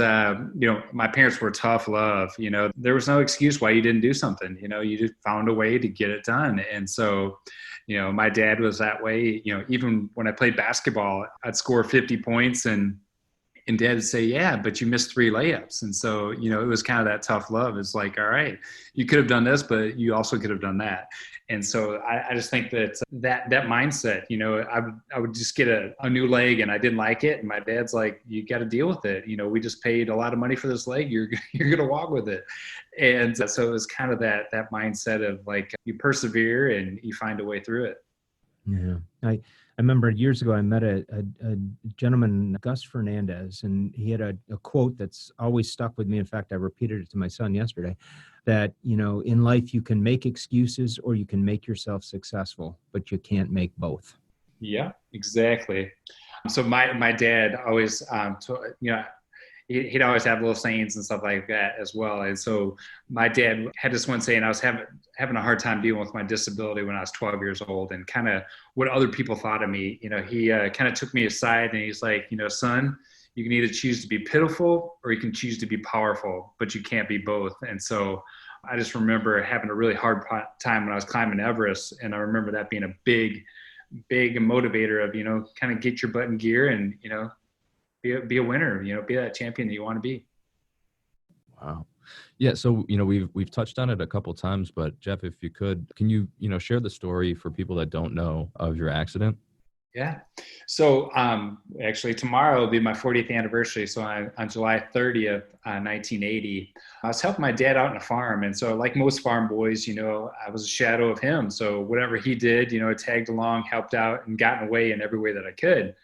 C: my parents were tough love. There was no excuse why you didn't do something. You just found a way to get it done. And so, my dad was that way. Even when I played basketball, I'd score 50 points and dad would say, yeah, but you missed 3 layups. And so, it was kind of that tough love. It's like, all right, you could have done this, but you also could have done that. And so I just think that mindset, I would just get a new leg and I didn't like it. And my dad's like, you got to deal with it. We just paid a lot of money for this leg. You're going to walk with it. And so it was kind of that mindset of like, you persevere and you find a way through it.
B: Yeah. I remember years ago, I met a gentleman, Gus Fernandez, and he had a quote that's always stuck with me. In fact, I repeated it to my son yesterday, that, in life you can make excuses or you can make yourself successful, but you can't make both.
C: Yeah, exactly. So my dad always, he'd always have little sayings and stuff like that as well. And so my dad had this one saying, I was having a hard time dealing with my disability when I was 12 years old and kind of what other people thought of me. He kind of took me aside and he's like, son, You can either choose to be pitiful or you can choose to be powerful, but you can't be both. And so I just remember having a really hard time when I was climbing Everest. And I remember that being a big motivator of, kind of get your butt in gear and, be a winner, be that champion that you want to be.
A: Wow. Yeah. So, we've touched on it a couple of times, but Jeff, if you could, can you, share the story for people that don't know of your accident?
C: Yeah. So actually tomorrow will be my 40th anniversary. So on July 30th, 1980, I was helping my dad out on a farm. And so like most farm boys, I was a shadow of him. So whatever he did, I tagged along, helped out, and got in the way in every way that I could.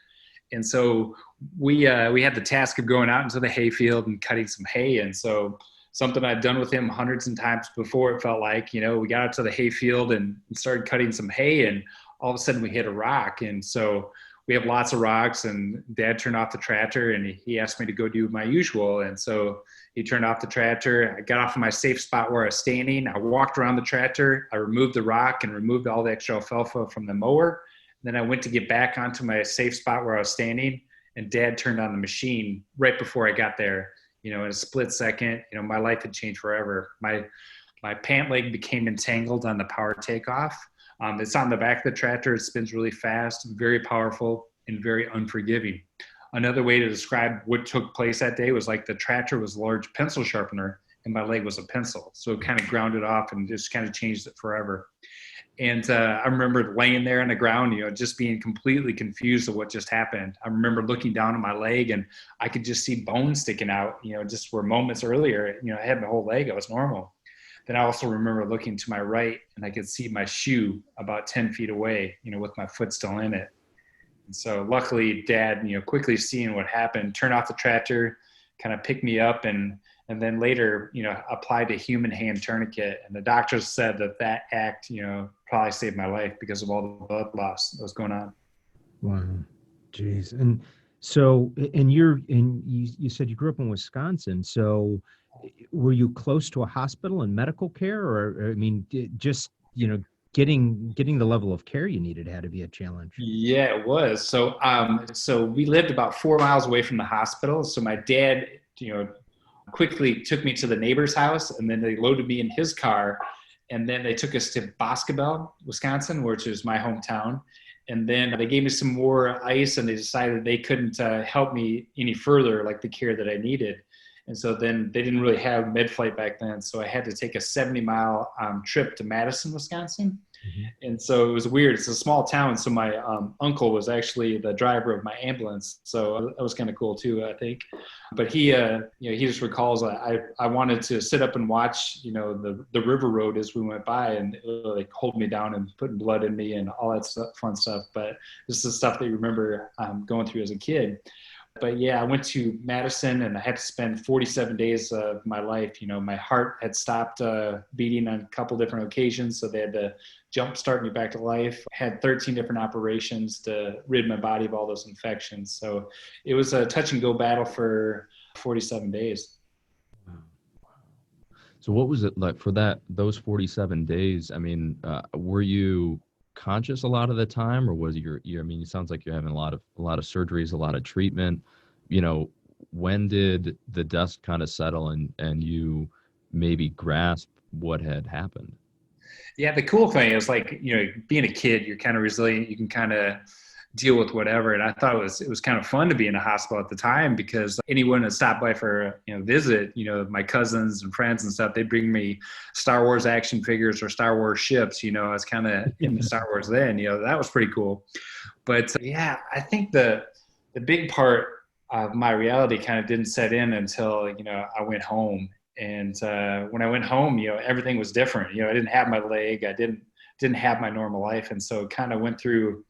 C: And so we had the task of going out into the hayfield and cutting some hay. And so something I'd done with him hundreds of times before, it felt like, we got out to the hayfield and started cutting some hay, and all of a sudden we hit a rock. And so we have lots of rocks, and Dad turned off the tractor and he asked me to go do my usual. And so he turned off the tractor. I got off of my safe spot where I was standing. I walked around the tractor. I removed the rock and removed all the extra alfalfa from the mower. Then I went to get back onto my safe spot where I was standing, and Dad turned on the machine right before I got there. In a split second, my life had changed forever. My pant leg became entangled on the power takeoff. It's on the back of the tractor. It spins really fast, very powerful, and very unforgiving. Another way to describe what took place that day was like the tractor was a large pencil sharpener and my leg was a pencil. So it kind of ground it off and just kind of changed it forever. And I remember laying there on the ground, just being completely confused of what just happened. I remember looking down at my leg and I could just see bones sticking out, just where moments earlier, I had my whole leg. I was normal. Then I also remember looking to my right and I could see my shoe about 10 feet away, with my foot still in it. And so luckily Dad, quickly seeing what happened, turned off the tractor, kind of picked me up and then later, applied a human hand tourniquet. And the doctors said that act, probably saved my life because of all the blood loss that was going on.
B: Wow. Jeez. And so, you said you grew up in Wisconsin. So were you close to a hospital and medical care, or just, getting the level of care you needed had to be a challenge?
C: Yeah, it was. So we lived about 4 miles away from the hospital. So my dad, quickly took me to the neighbor's house, and then they loaded me in his car. And then they took us to Boscobel, Wisconsin, which is my hometown. And then they gave me some more ice, and they decided they couldn't help me any further, like the care that I needed. And so then they didn't really have med flight back then. So I had to take a 70-mile trip to Madison, Wisconsin. Mm-hmm. And so it was weird. It's a small town. So my uncle was actually the driver of my ambulance. So that was kind of cool too, I think. But he just recalls I wanted to sit up and watch, the river road as we went by, and like hold me down and putting blood in me and all that fun stuff. But this is stuff that you remember going through as a kid. But yeah, I went to Madison and I had to spend 47 days of my life. My heart had stopped beating on a couple different occasions. So they had to jumpstart me back to life. I had 13 different operations to rid my body of all those infections. So it was a touch and go battle for 47 days.
A: So what was it like for those 47 days? Were you conscious a lot of the time, or was it sounds like you're having a lot of surgeries, a lot of treatment. When did the dust kind of settle and you maybe grasp what had happened?
C: Yeah, the cool thing is being a kid, you're kind of resilient. You can kind of deal with whatever. And I thought it was kind of fun to be in a hospital at the time, because anyone that stopped by for visit, my cousins and friends and stuff, they'd bring me Star Wars action figures or Star Wars ships. I was kind of into Star Wars then. That was pretty cool. But yeah, I think the big part of my reality kind of didn't set in until I went home. And when I went home, everything was different. I didn't have my leg. I didn't have my normal life, and so kind of went through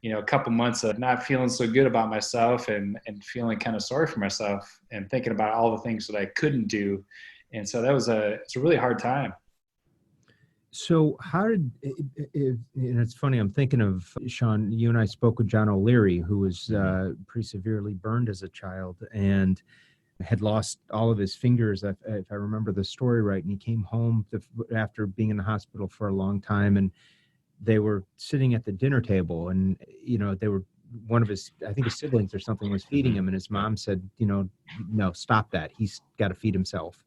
C: a couple months of not feeling so good about myself and feeling kind of sorry for myself and thinking about all the things that I couldn't do. And so it's a really hard time.
B: So how did, and it's funny, I'm thinking of, Sean, you and I spoke with John O'Leary, who was pretty severely burned as a child and had lost all of his fingers, if I remember the story right. And he came home after being in the hospital for a long time, and they were sitting at the dinner table, and they were one of his, I think his siblings or something was feeding him, and his mom said, no, stop that. He's got to feed himself.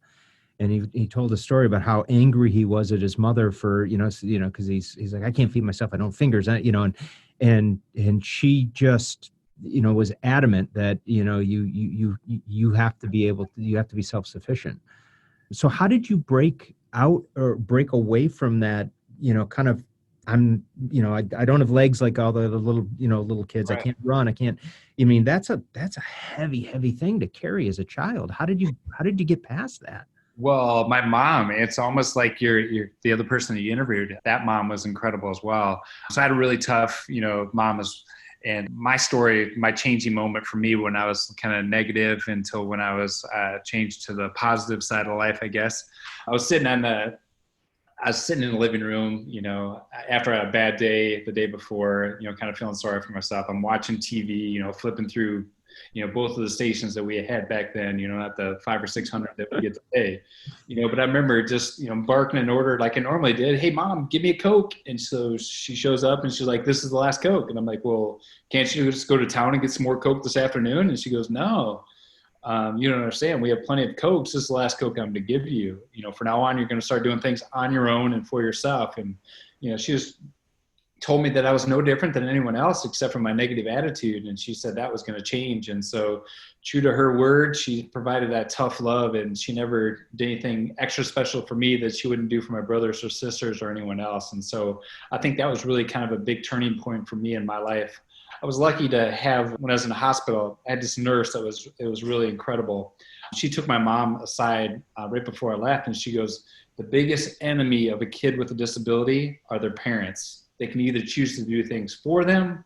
B: And he told a story about how angry he was at his mother for, because he's like, I can't feed myself. I don't have fingers, and she just, was adamant that, you have to be you have to be self-sufficient. So how did you break out or break away from that, kind of, I don't have legs like all the little, little kids. Right. I can't run. I can't, that's a heavy thing to carry as a child. How did you get past that?
C: Well, my mom, it's almost like you're the other person that you interviewed. That mom was incredible as well. So I had a really tough, mom and my story, my changing moment for me when I was kind of negative until when I was changed to the positive side of life, I guess. I was sitting in the living room, after a bad day, the day before, kind of feeling sorry for myself. I'm watching TV, flipping through, both of the stations that we had back then, not the 500 or 600 that we get today, but I remember just, barking an order like I normally did. Hey, Mom, give me a Coke. And so she shows up and she's like, this is the last Coke. And I'm like, well, can't you just go to town and get some more Coke this afternoon? And she goes, no, you don't understand. We have plenty of Cokes. This is the last Coke I'm going to give you. For now on, you're going to start doing things on your own and for yourself. And, she just told me that I was no different than anyone else except for my negative attitude. And she said that was going to change. And so true to her word, she provided that tough love, and she never did anything extra special for me that she wouldn't do for my brothers or sisters or anyone else. And so I think that was really kind of a big turning point for me in my life. I was lucky to have, when I was in the hospital, I had this nurse that was really incredible. She took my mom aside right before I left, and she goes, the biggest enemy of a kid with a disability are their parents. They can either choose to do things for them,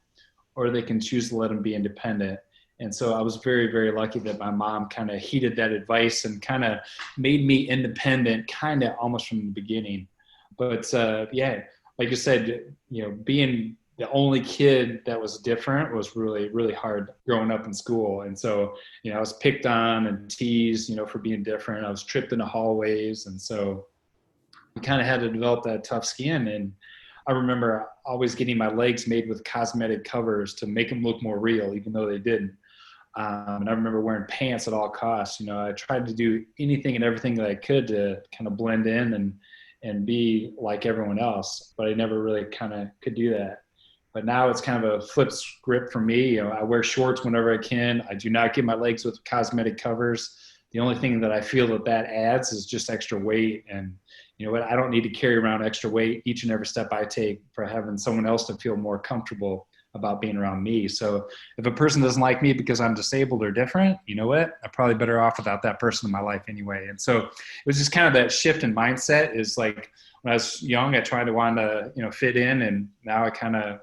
C: or they can choose to let them be independent. And so I was very, very lucky that my mom kind of heeded that advice and kind of made me independent, kind of almost from the beginning. But yeah, like you said, being the only kid that was different was really, really hard growing up in school. And so, I was picked on and teased, for being different. I was tripped in the hallways. And so we kind of had to develop that tough skin. And I remember always getting my legs made with cosmetic covers to make them look more real, even though they didn't. And I remember wearing pants at all costs. I tried to do anything and everything that I could to kind of blend in and be like everyone else, but I never really kind of could do that. But now it's kind of a flip script for me. I wear shorts whenever I can. I do not get my legs with cosmetic covers. The only thing that I feel that adds is just extra weight. And you know what? I don't need to carry around extra weight each and every step I take for having someone else to feel more comfortable about being around me. So if a person doesn't like me because I'm disabled or different, you know what? I'm probably better off without that person in my life anyway. And so it was just kind of that shift in mindset. Is like when I was young, I tried to want to, fit in, and now I kind of,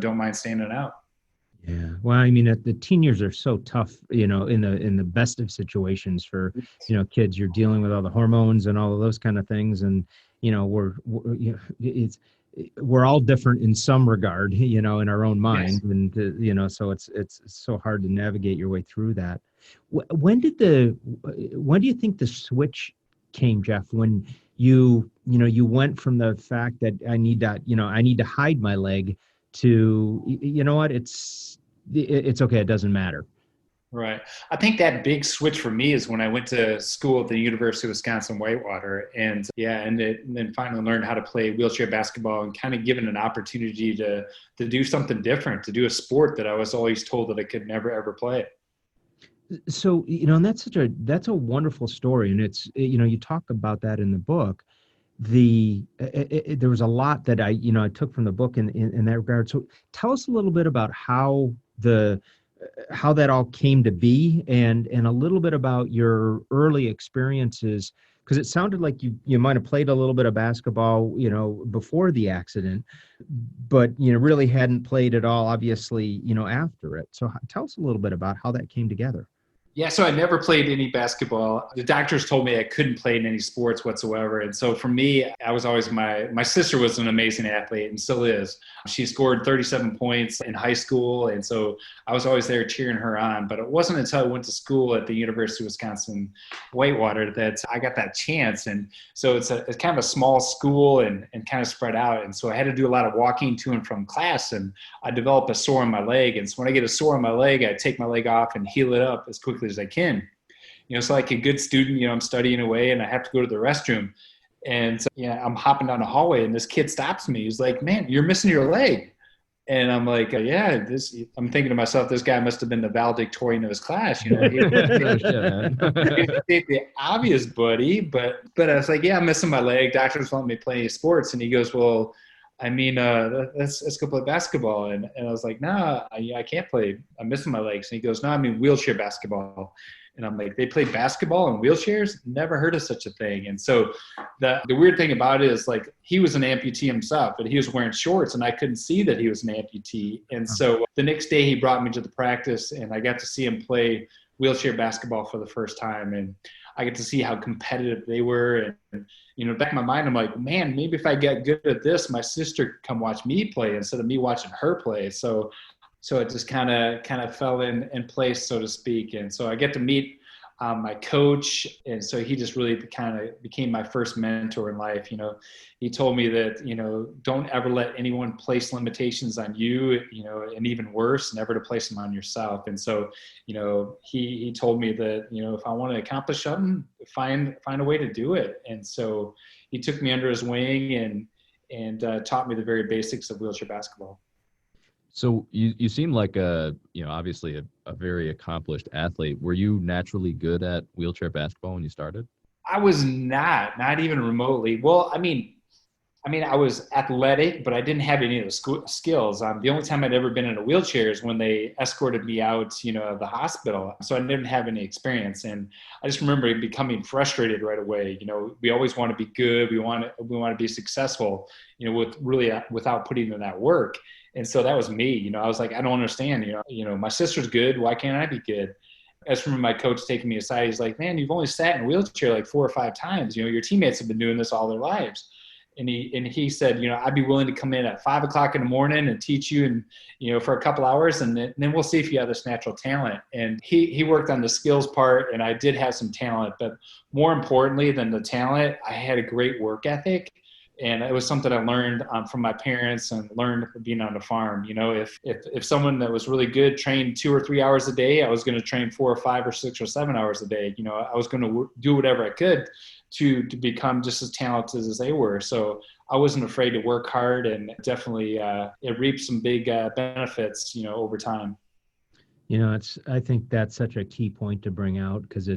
C: don't mind standing out.
B: Yeah. Well, I mean, the teen years are so tough, in the best of situations for, kids. You're dealing with all the hormones and all of those kind of things. And, we're all different in some regard, in our own mind. Yes. And, so it's so hard to navigate your way through that. When do you think the switch came, Jeff, when you went from the fact that I need to hide my leg to, it's okay, it doesn't matter?
C: Right. I think that big switch for me is when I went to school at the University of Wisconsin-Whitewater, and then finally learned how to play wheelchair basketball and kind of given an opportunity to do something different, to do a sport that I was always told that I could never, ever play.
B: So, and that's a wonderful story. And it's, you talk about that in the book. There was a lot that I took from the book in that regard. So tell us a little bit about how that all came to be, and a little bit about your early experiences, because it sounded like you might have played a little bit of basketball, before the accident, but really hadn't played at all, obviously, after it. So tell us a little bit about how that came together.
C: Yeah, so I never played any basketball. The doctors told me I couldn't play in any sports whatsoever. And so for me, I was always my sister was an amazing athlete and still is. She scored 37 points in high school. And so I was always there cheering her on. But it wasn't until I went to school at the University of Wisconsin Whitewater that I got that chance. And so it's kind of a small school and kind of spread out. And so I had to do a lot of walking to and from class, and I developed a sore on my leg. And so when I get a sore on my leg, I take my leg off and heal it up as quickly as I can. So like a good student, I'm studying away and I have to go to the restroom, and I'm hopping down the hallway and this kid stops me. He's like, "Man, you're missing your leg." And I'm like, "Yeah, I'm thinking to myself, this guy must've been the valedictorian of his class. He didn't state the obvious, buddy, but I was like, "Yeah, I'm missing my leg. Doctors want me to play sports." And he goes, "Well, I mean, let's go play basketball." And I was like, "No, I can't play. I'm missing my legs." And he goes, "No, I mean wheelchair basketball." And I'm like, "They play basketball in wheelchairs? Never heard of such a thing." And so the weird thing about it is, like, he was an amputee himself, but he was wearing shorts and I couldn't see that he was an amputee. And so the next day he brought me to the practice and I got to see him play wheelchair basketball for the first time. And I get to see how competitive they were. And back in my mind, I'm like, man, maybe if I get good at this, my sister could come watch me play instead of me watching her play. So it just kind of fell in place, so to speak. And so I get to meet my coach. And so he just really kind of became my first mentor in life. He told me that, don't ever let anyone place limitations on you, and even worse, never to place them on yourself. And so, he told me that, if I want to accomplish something, find a way to do it. And so he took me under his wing and taught me the very basics of wheelchair basketball.
A: So you seem like obviously a very accomplished athlete. Were you naturally good at wheelchair basketball when you started?
C: I was not even remotely. Well, I mean, I was athletic, but I didn't have any of the skills. The only time I'd ever been in a wheelchair is when they escorted me out, of the hospital. So I didn't have any experience. And I just remember becoming frustrated right away. We always want to be good. We want to be successful, without putting in that work. And so that was me. I was like, I don't understand. My sister's good. Why can't I be good? I just remember my coach taking me aside. He's like, "Man, you've only sat in a wheelchair like 4 or 5 times. Your teammates have been doing this all their lives." And he said, "I'd be willing to come in at 5 o'clock in the morning and teach you, and for a couple hours, and then we'll see if you have this natural talent." And he worked on the skills part, and I did have some talent, but more importantly than the talent, I had a great work ethic. And it was something I learned from my parents and learned from being on the farm. If someone that was really good trained 2 or 3 hours a day, I was going to train 4 or 5 or 6 or 7 hours a day. I was going to do whatever I could to become just as talented as they were. So I wasn't afraid to work hard, and definitely it reaped some big benefits, over time.
B: I think that's such a key point to bring out, because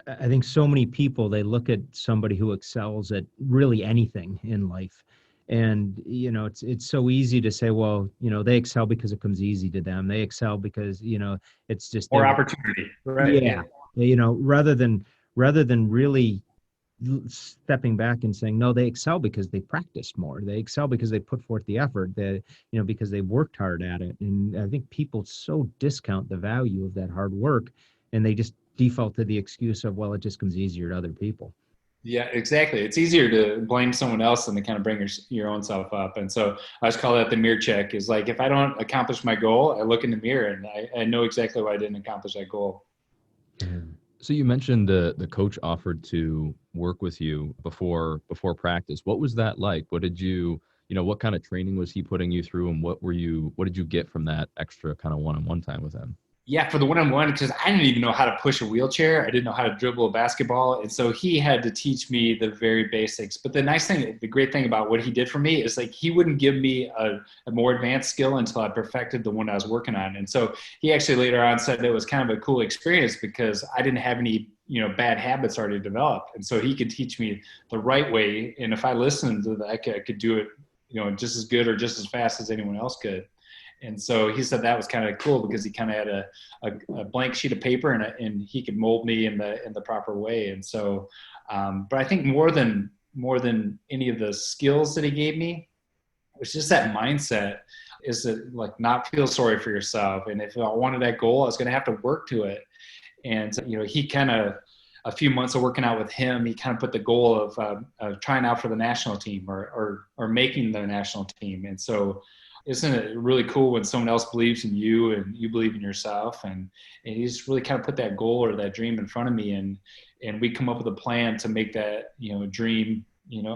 B: I think so many people, they look at somebody who excels at really anything in life. And, it's so easy to say, well, they excel because it comes easy to them. They excel because, it's just
C: more opportunity. Right.
B: Yeah. Rather than really stepping back and saying, no, they excel because they practiced more. They excel because they put forth the effort, because they worked hard at it. And I think people so discount the value of that hard work, and they just default to the excuse of, well, it just comes easier to other people.
C: Yeah, exactly. It's easier to blame someone else than to kind of bring your own self up. And so I just call that the mirror check. Is like, if I don't accomplish my goal, I look in the mirror and I know exactly why I didn't accomplish that goal.
A: So you mentioned the coach offered to work with you before practice. What was that like? What did what kind of training was he putting you through, and what did you get from that extra kind of one-on-one time with him?
C: Yeah, for the one-on-one, because I didn't even know how to push a wheelchair. I didn't know how to dribble a basketball. And so he had to teach me the very basics. But the great thing about what he did for me is, like, he wouldn't give me a more advanced skill until I perfected the one I was working on. And so he actually later on said it was kind of a cool experience because I didn't have any, bad habits already developed. And so he could teach me the right way. And if I listened to that, I could do it, just as good or just as fast as anyone else could. And so he said that was kind of cool because he kind of had a blank sheet of paper and he could mold me in the proper way. And so, but I think more than any of the skills that he gave me, it was just that mindset, is that, like, not feel sorry for yourself. And if I wanted that goal, I was going to have to work to it. And, he kind of, a few months of working out with him, he kind of put the goal of trying out for the national team or making the national team. And so isn't it really cool when someone else believes in you and you believe in yourself? And he just really kind of put that goal or that dream in front of me. And we come up with a plan to make that, dream,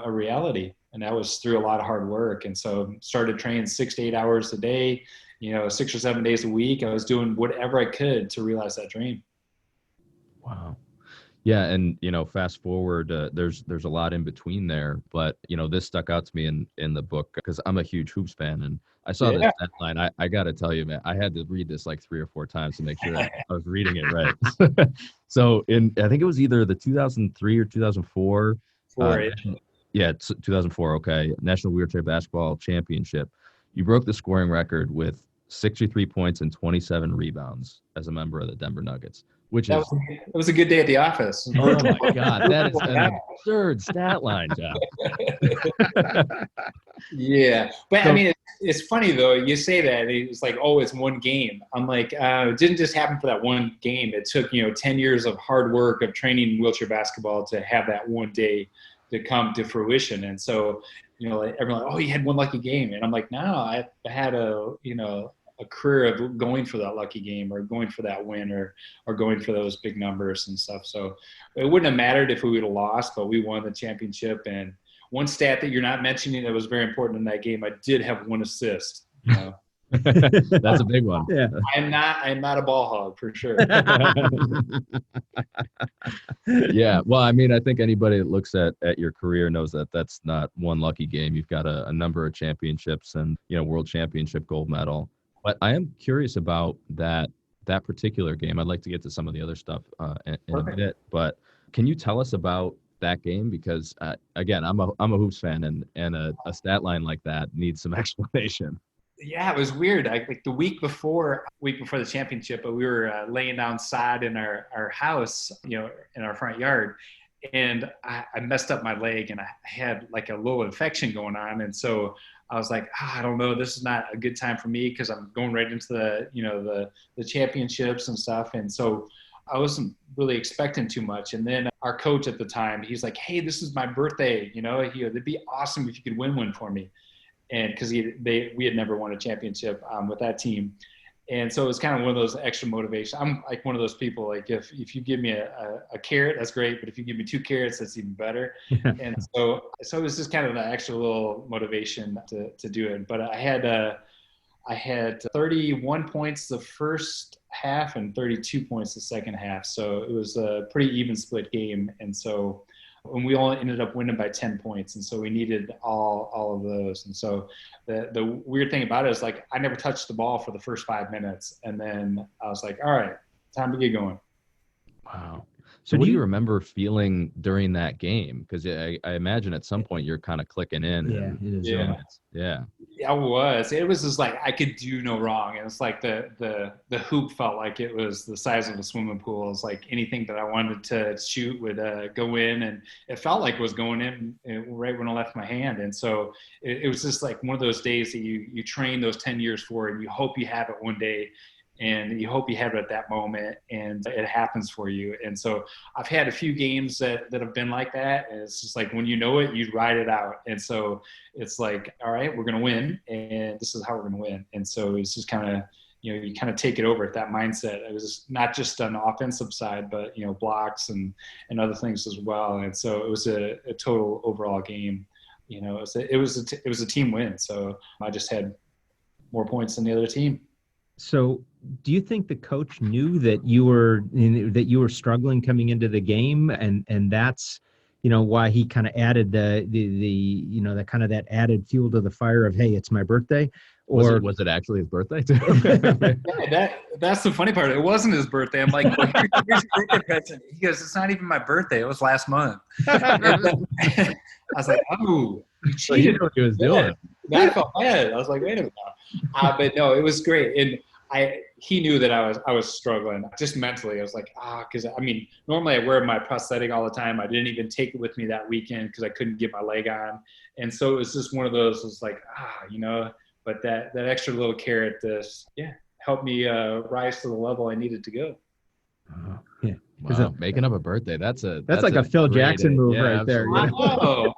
C: a reality. And that was through a lot of hard work. And so started training 6 to 8 hours a day, 6 or 7 days a week. I was doing whatever I could to realize that dream.
A: Wow. Yeah. And, fast forward, there's a lot in between there, but, this stuck out to me in the book because I'm a huge hoops fan, and I saw this deadline. I got to tell you, man, I had to read this like 3 or 4 times to make sure I was reading it right. So I think it was either the 2003 or 2004. 2004. Okay. National Wheelchair Basketball Championship. You broke the scoring record with 63 points and 27 rebounds as a member of the Denver Nuggets.
C: It was a good day at the office.
A: Oh my God, that is an absurd stat line, Jeff.
C: Yeah, but so, I mean, it's funny though. You say that it's like, oh, it's one game. I'm like, it didn't just happen for that one game. It took 10 years of hard work of training wheelchair basketball to have that one day to come to fruition. And so, like everyone, like, oh, you had one lucky game, and I'm like, no, I had a career of going for that lucky game or going for that win or going for those big numbers and stuff. So it wouldn't have mattered if we would have lost, but we won the championship. And one stat that you're not mentioning that was very important in that game, I did have 1 assist.
A: That's a big one.
B: Yeah.
C: I'm not a ball hog for sure.
A: Yeah. Well, I mean, I think anybody that looks at your career knows that that's not one lucky game. You've got a number of championships and, world championship gold medal. But I am curious about that particular game. I'd like to get to some of the other stuff in a minute. But can you tell us about that game? Because again, I'm a hoops fan, and a stat line like that needs some explanation.
C: Yeah, it was weird. Like the week before the championship, we were laying down sod in our house, in our front yard, and I messed up my leg, and I had like a little infection going on, and so I was like, I don't know, this is not a good time for me because I'm going right into the championships and stuff. And so I wasn't really expecting too much. And then our coach at the time, he's like, hey, this is my birthday. It'd be awesome if you could win one for me. And because we had never won a championship with that team. And so it was kind of one of those extra motivation. I'm like one of those people, like if you give me a carrot, that's great. But if you give me 2 carrots, that's even better. And so it was just kind of an extra little motivation to do it. But I had 31 points the first half and 32 points the second half. So it was a pretty even split game. And so when we all ended up winning by 10 points. And so we needed all of those. And so the weird thing about it is like, I never touched the ball for the first 5 minutes. And then I was like, all right, time to get going.
A: Wow. So what do you remember feeling during that game? Because I imagine at some point you're kind of clicking in.
B: Yeah, it is.
A: Yeah.
C: Yeah, it was. It was just like I could do no wrong. It was like the hoop felt like it was the size of a swimming pool. It was like anything that I wanted to shoot would go in, and it felt like it was going in right when I left my hand. And so it was just like one of those days that you train those 10 years for, and you hope you have it one day. And you hope you have it at that moment, and it happens for you. And so I've had a few games that have been like that. And it's just like, when you know it, you ride it out. And so it's like, all right, we're going to win, and this is how we're going to win. And so it's just kind of, you kind of take it over at that mindset. It was not just an offensive side, but, blocks and other things as well. And so it was a total overall game. It was a team win. So I just had more points than the other team.
B: So do you think the coach knew that you were struggling coming into the game, and that's, why he kind of added the kind of that added fuel to the fire of, hey, it's my birthday? Or
A: was it actually his birthday too?
C: Yeah, that's the funny part. It wasn't his birthday. I'm like, well, here's your birthday present. He goes, it's not even my birthday. It was last month. I was like, oh, you cheated.
A: So you knew what he was doing.
C: I felt bad. I was like, wait a minute now. But no, it was great. And he knew that I was struggling just mentally. I was like, because normally I wear my prosthetic all the time. I didn't even take it with me that weekend because I couldn't get my leg on. And so it was just one of those, it was like, but that extra little carrot, helped me rise to the level I needed to go.
B: Oh, yeah.
A: Wow, making up a birthday. That's
B: like a Phil Jackson move right there.
C: I know.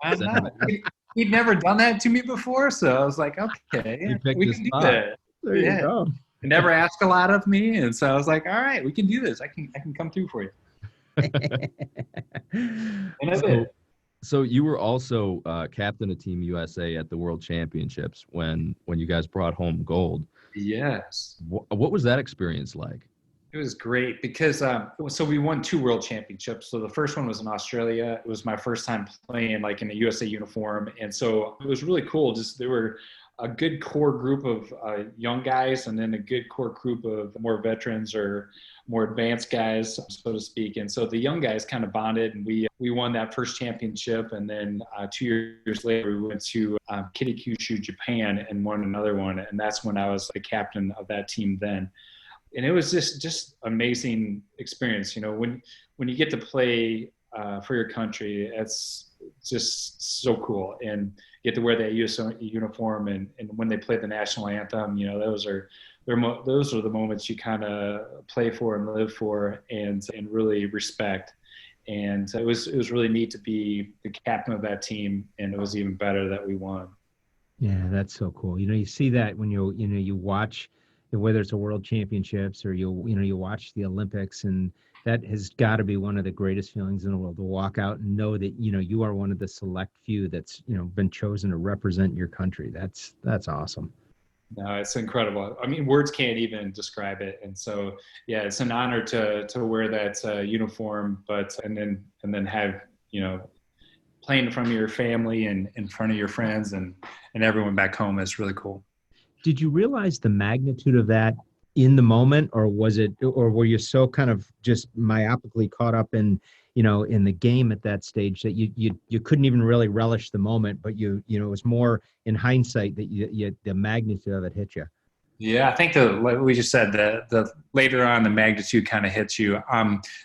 C: He'd never done that to me before, so I was like, okay, we can do that.
B: There you go.
C: He never asked a lot of me, and so I was like, all right, we can do this. I can come through for you. And I did.
A: So you were also captain of Team USA at the World Championships when you guys brought home gold.
C: Yes.
A: What was that experience like?
C: It was great because so we won 2 World Championships. So the first one was in Australia. It was my first time playing like in a USA uniform, and so it was really cool. Just there were a good core group of young guys, and then a good core group of more veterans or more advanced guys, so to speak. And so the young guys kind of bonded, and we won that first championship. And then 2 years later, we went to Kitakyushu, Japan, and won another one. And that's when I was the captain of that team then. And it was just amazing experience. You know, when you get to play for your country, it's just so cool. And you get to wear that US uniform, and when they play the national anthem, you know, those are the moments you kind of play for and live for and really respect. And it was really neat to be the captain of that team, and it was even better that we won.
B: Yeah, that's so cool. You know, you see that when you watch, whether it's a World Championships or you watch the Olympics, and that has got to be one of the greatest feelings in the world, to walk out and know that, you know, you are one of the select few that's, you know, been chosen to represent your country. That's awesome.
C: No, it's incredible. I mean, words can't even describe it. And so, yeah, it's an honor to wear that uniform, and then have, you know, playing in front of your family and in front of your friends and everyone back home is really cool.
B: Did you realize the magnitude of that in the moment, or were you so kind of just myopically caught up in, you know, in the game at that stage that you couldn't even really relish the moment, but you know, it was more in hindsight that the magnitude of it hit you?
C: Yeah, I think like we just said, the later on the magnitude kind of hits you.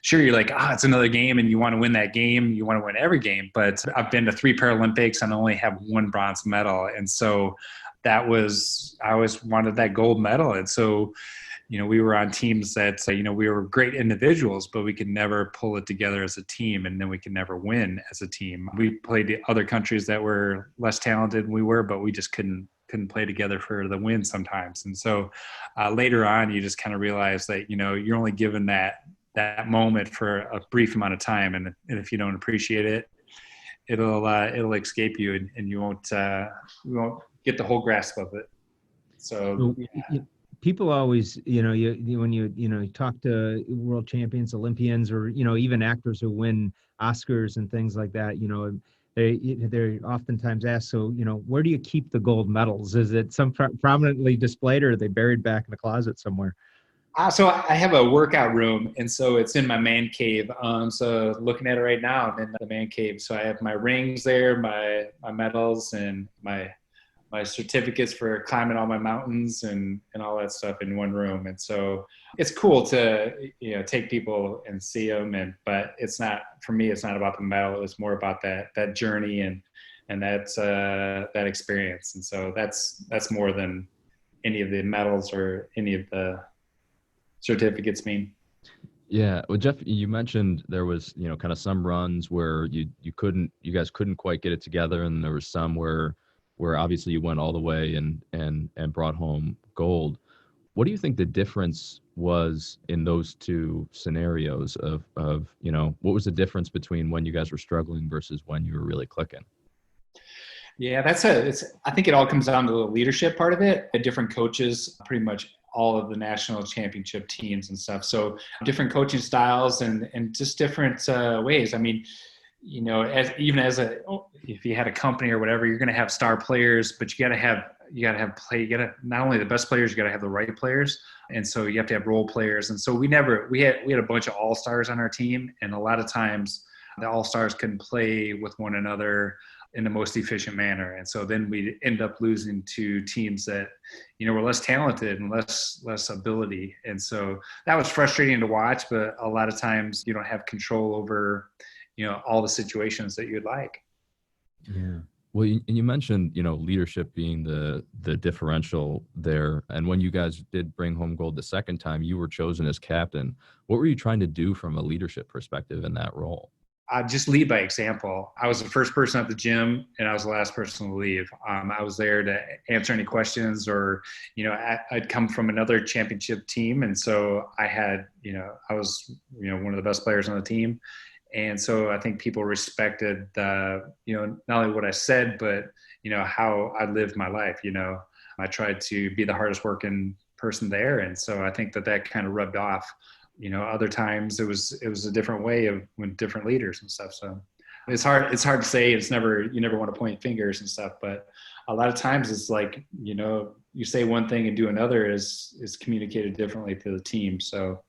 C: Sure, you're like, it's another game, and you want to win that game. You want to win every game. But I've been to 3 Paralympics and only have 1 bronze medal, and so I always wanted that gold medal. And so, you know, we were on teams that, you know, we were great individuals, but we could never pull it together as a team, and then we could never win as a team. We played the other countries that were less talented than we were, but we just couldn't play together for the win sometimes. And so later on, you just kind of realize that, you know, you're only given that moment for a brief amount of time, and if you don't appreciate it, it'll escape you, and you won't get the whole grasp of it. So yeah.
B: People always, you know, when you talk to world champions, Olympians, or, you know, even actors who win Oscars and things like that, you know, they're oftentimes asked, so, you know, where do you keep the gold medals? Is it some prominently displayed, or are they buried back in the closet somewhere?
C: So I have a workout room, and so it's in my man cave. So looking at it right now, I'm in the man cave. So I have my rings there, my medals, and my certificates for climbing all my mountains and all that stuff in one room. And so it's cool to, you know, take people and see them. But it's not, for me, it's not about the medal. It's more about that journey and that experience. And so that's more than any of the medals or any of the certificates mean.
A: Yeah. Well, Jeff, you mentioned there was, you know, kind of some runs where you guys couldn't quite get it together. And there was some where obviously you went all the way and brought home gold. What do you think the difference was in those 2 scenarios of, you know, what was the difference between when you guys were struggling versus when you were really clicking?
C: Yeah, I think it all comes down to the leadership part of it. The different coaches, pretty much all of the national championship teams and stuff. So different coaching styles and just different ways. I mean, you know, if you had a company or whatever, you're going to have star players, but you got to have not only the best players, you got to have the right players. And so you have to have role players. And so we had a bunch of all-stars on our team. And a lot of times the all-stars couldn't play with one another in the most efficient manner. And so then we end up losing to teams that, you know, were less talented and less ability. And so that was frustrating to watch, but a lot of times you don't have control over, you know, all the situations that you'd like.
B: Yeah.
A: Well, you mentioned, leadership being the differential there. And when you guys did bring home gold the second time, you were chosen as captain. What were you trying to do from a leadership perspective in that role?
C: I just lead by example. I was the first person at the gym and I was the last person to leave. I was there to answer any questions or, I'd come from another championship team. And so I had, I was, one of the best players on the team. And so I think people respected, not only what I said, but, how I lived my life. I tried to be the hardest working person there. And so I think that kind of rubbed off. Other times it was a different way with different leaders and stuff. So it's hard to say. You never want to point fingers and stuff, but a lot of times it's like, you say one thing and do another is communicated differently to the team. So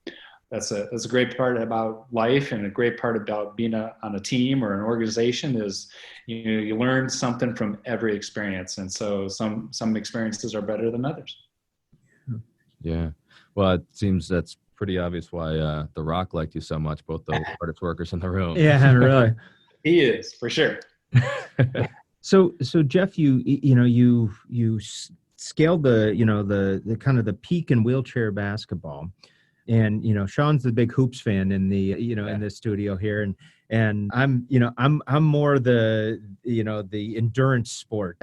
C: that's a great part about life, and a great part about being on a team or an organization is, you learn something from every experience. And so some experiences are better than others.
A: Yeah. Well, it seems that's pretty obvious why The Rock liked you so much, both the hardest workers in the room.
B: Yeah, really.
C: He is, for sure.
B: So Jeff, you scaled the kind of the peak in wheelchair basketball, and Sean's the big hoops fan in the in the studio here, and I'm more the the endurance sport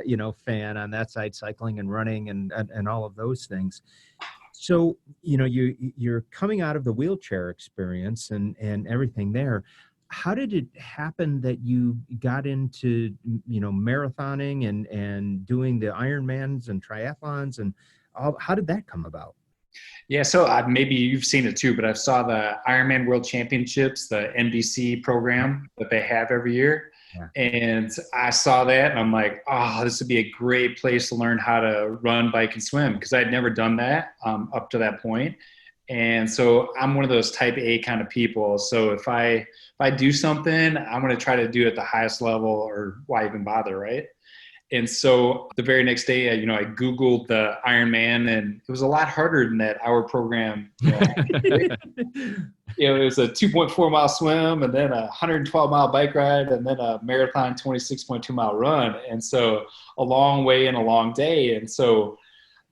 B: fan on that side, cycling and running and all of those things. So, you're coming out of the wheelchair experience and everything there. How did it happen that you got into, marathoning and doing the Ironmans and triathlons and all? How did that come about?
C: Yeah, so maybe you've seen it too, but I saw the Ironman World Championships, the NBC program that they have every year. Yeah. And I saw that and I'm like, oh, this would be a great place to learn how to run, bike, and swim, because I'd never done that up to that point. And so I'm one of those type A kind of people. So if I do something, I'm going to try to do it at the highest level, or why even bother, right? And so the very next day, I Googled the Ironman, and it was a lot harder than that hour program. It was a 2.4 mile swim, and then a 112 mile bike ride, and then a marathon 26.2 mile run. And so a long way and a long day. And so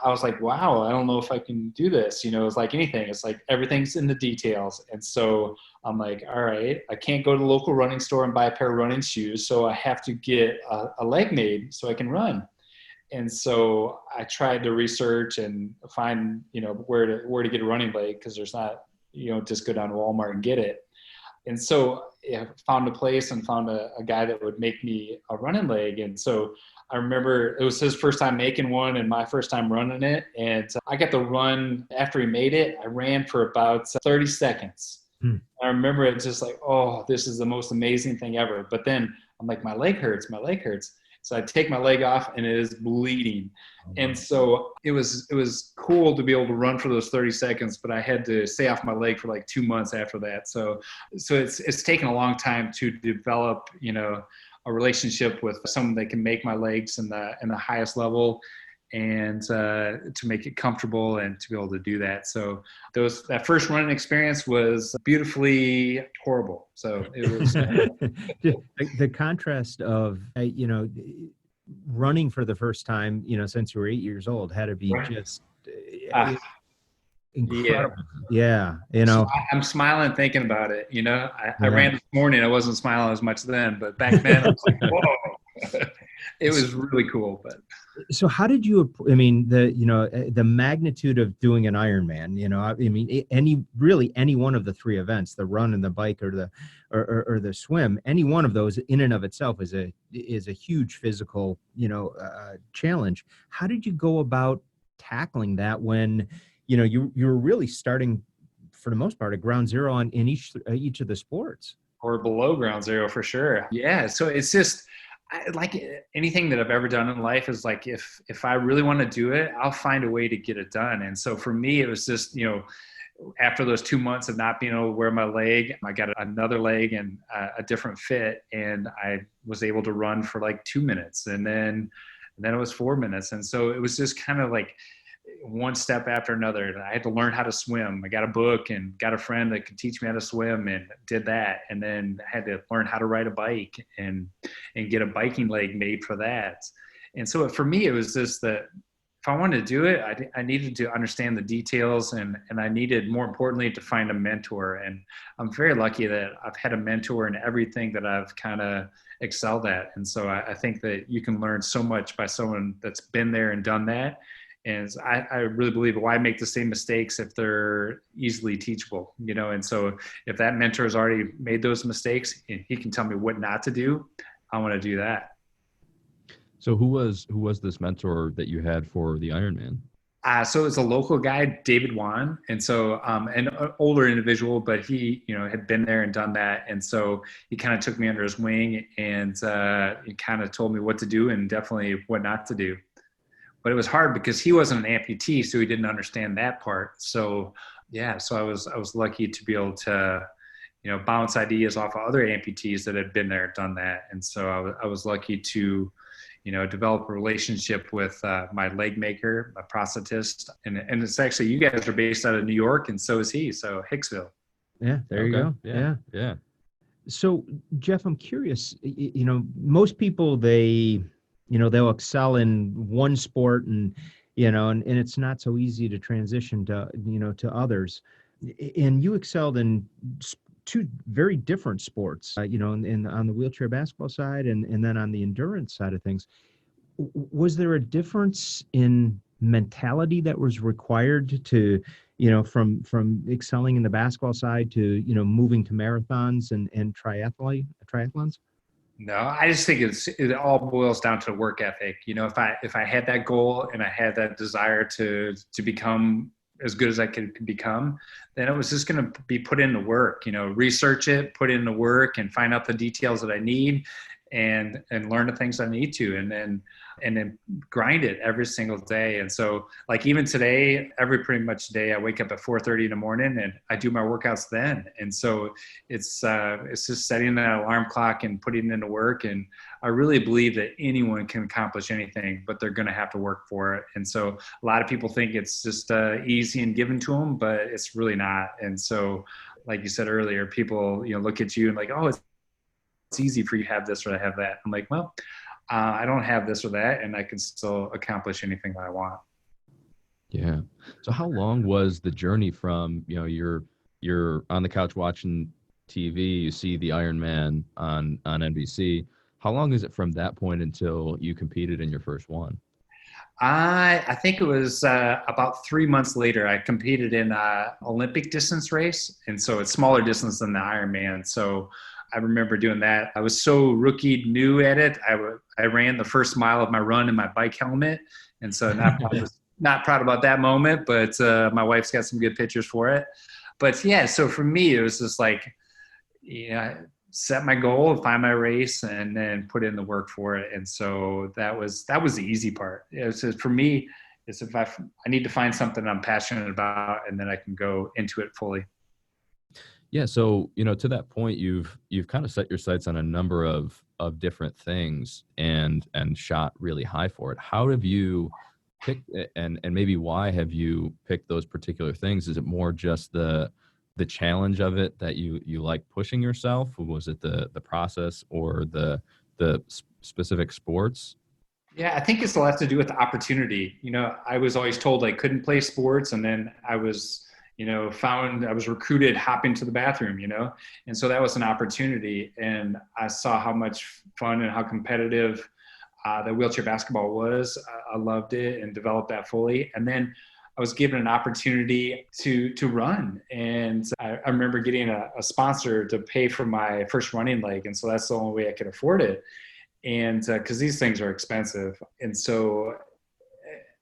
C: I was like, wow, I don't know if I can do this. It's like anything. It's like everything's in the details. And so I'm like, all right, I can't go to the local running store and buy a pair of running shoes. So I have to get a leg made so I can run. And so I tried to research and find, where to get a running leg, because there's not, just go down to Walmart and get it. And so I found a place and found a guy that would make me a running leg. And so I remember it was his first time making one and my first time running it. And I got the run after he made it. I ran for about 30 seconds. I remember it just like, oh, this is the most amazing thing ever. But then I'm like, my leg hurts. So I take my leg off and it is bleeding. And so it was cool to be able to run for those 30 seconds, but I had to stay off my leg for like 2 months after that. So it's taken a long time to develop, a relationship with someone that can make my legs in the highest level, and to make it comfortable and to be able to do that. So that first running experience was beautifully horrible. So it was
B: the contrast of running for the first time, since you were 8 years old, had to be just incredible. Yeah.
C: So I'm smiling thinking about it. I ran this morning. I wasn't smiling as much then, but back then I was like, whoa. It was really cool. But
B: so how did you, the magnitude of doing an Ironman, any one of the three events, the run and the bike or the swim, any one of those in and of itself is a huge physical, challenge. How did you go about tackling that when, you were really starting for the most part at ground zero in each of the sports?
C: Or below ground zero for sure. Yeah. So it's just, like anything that I've ever done in life is like, if I really want to do it, I'll find a way to get it done. And so for me, it was just, after those 2 months of not being able to wear my leg, I got another leg and a different fit. And I was able to run for like 2 minutes, and then it was 4 minutes. And so it was just kind of like, one step after another. And I had to learn how to swim. I got a book and got a friend that could teach me how to swim, and did that. And then I had to learn how to ride a bike and get a biking leg made for that. And so for me, it was just that if I wanted to do it, I needed to understand the details, and I needed, more importantly, to find a mentor. And I'm very lucky that I've had a mentor in everything that I've kind of excelled at. And so I think that you can learn so much by someone that's been there and done that. And I really believe, why make the same mistakes if they're easily teachable, you know? And so if that mentor has already made those mistakes and he can tell me what not to do, I want to do that.
A: So who was this mentor that you had for the Ironman?
C: So it's a local guy, David Wan. And so, an older individual, but he, you know, had been there and done that. And so he kind of took me under his wing, and he kind of told me what to do and definitely what not to do. But it was hard because he wasn't an amputee, so he didn't understand that part. So yeah, so I was lucky to be able to, you know, bounce ideas off of other amputees that had been there and done that. And so I was lucky to, you know, develop a relationship with my leg maker, my prosthetist. And it's actually, you guys are based out of New York, and so is he. So Hicksville.
B: Yeah, there you go.
A: Yeah.
B: So Jeff, I'm curious, you know, most people, they'll excel in one sport, and, you know, and it's not so easy to transition to, you know, to others. And you excelled in two very different sports, you know, on the wheelchair basketball side, and then on the endurance side of things. Was there a difference in mentality that was required to, you know, from excelling in the basketball side to, you know, moving to marathons and triathlons?
C: No, I just think it all boils down to work ethic. You know, if I had that goal and I had that desire to become as good as I could become, then it was just going to be put into work, you know, research it, put in the work, and find out the details that I need, and learn the things I need to, and then grind it every single day. And so, like, even today, every pretty much day, I wake up at 4:30 in the morning and I do my workouts then. And so it's just setting that alarm clock and putting in the work. And I really believe that anyone can accomplish anything, but they're going to have to work for it. And so a lot of people think it's just easy and given to them, but it's really not. And so, like you said earlier, people, you know, look at you and like, oh, it's easy for you to have this or to have that. I'm like, well, I don't have this or that, and I can still accomplish anything that I want.
A: Yeah. So how long was the journey from, you know, you're on the couch watching TV, you see the Ironman on NBC. How long is it from that point until you competed in your first one?
C: I think it was about 3 months later. I competed in an Olympic distance race, and so it's smaller distance than the Ironman. So I remember doing that. I was so rookie new at it. I ran the first mile of my run in my bike helmet. And so not proud about that moment, but my wife's got some good pictures for it. But yeah, so for me, it was just like, you know, set my goal, find my race, and then put in the work for it. And so that was the easy part. It was just, for me, is if I need to find something I'm passionate about, and then I can go into it fully.
A: Yeah. So, you know, to that point, you've kind of set your sights on a number of different things and shot really high for it. How have you picked it, and maybe why have you picked those particular things? Is it more just the challenge of it that you like pushing yourself? Or was it the process or the specific sports?
C: Yeah, I think it's a lot to do with the opportunity. You know, I was always told I couldn't play sports, and then I was, you know, I was recruited hopping to the bathroom, you know, and so that was an opportunity. And I saw how much fun and how competitive the wheelchair basketball was. I loved it and developed that fully. And then I was given an opportunity to run. And I remember getting a sponsor to pay for my first running leg. And so that's the only way I could afford it. And because these things are expensive. And so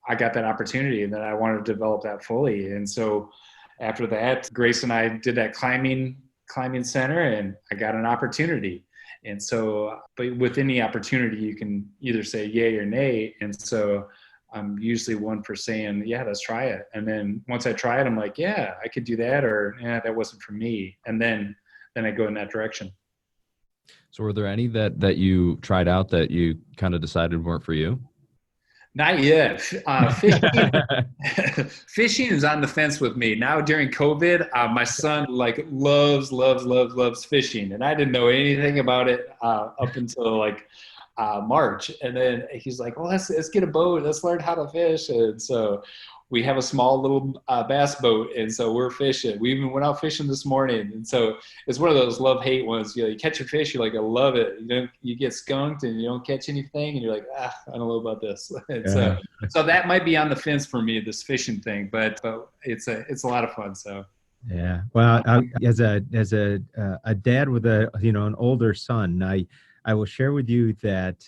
C: I got that opportunity, and then I wanted to develop that fully. And so after that, Grace and I did that climbing center, and I got an opportunity. And so, but with any opportunity, you can either say yay or nay. And so I'm usually one for saying, yeah, let's try it. And then once I try it, I'm like, yeah, I could do that, or yeah, that wasn't for me. And then I go in that direction.
A: So were there any that you tried out that you kind of decided weren't for you?
C: Not yet. Fishing is on the fence with me now during COVID. My son like loves fishing, and I didn't know anything about it up until like March. And then he's like, "Well, let's get a boat. Let's learn how to fish." And so we have a small little bass boat, and so we're fishing. We even went out fishing this morning, and so it's one of those love-hate ones. You know, you catch a fish, you're like, I love it. You get skunked, and you don't catch anything, and you're like, I don't know about this. And so that might be on the fence for me, this fishing thing, but it's a lot of fun. So.
B: Yeah. Well, as a dad with an older son, I will share with you that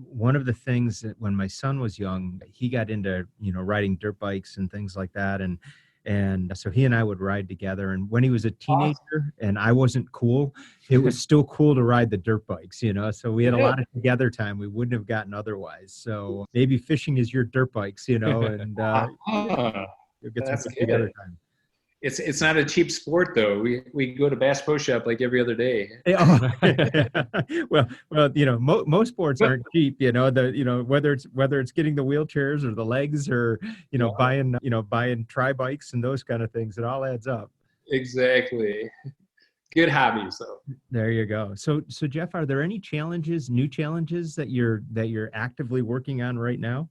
B: one of the things that when my son was young, he got into, riding dirt bikes and things like that. And so he and I would ride together. And when he was a teenager and I wasn't cool, it was still cool to ride the dirt bikes, so we had a lot of together time we wouldn't have gotten otherwise. So maybe fishing is your dirt bikes, and you'll get some together time.
C: It's not a cheap sport though. We go to Bass Pro Shop like every other day.
B: Well, most sports aren't cheap. Whether it's getting the wheelchairs or the legs or buying tri bikes and those kind of things, it all adds up.
C: Exactly. Good hobbies though.
B: There you go. So Jeff, are there any new challenges that you're actively working on right now?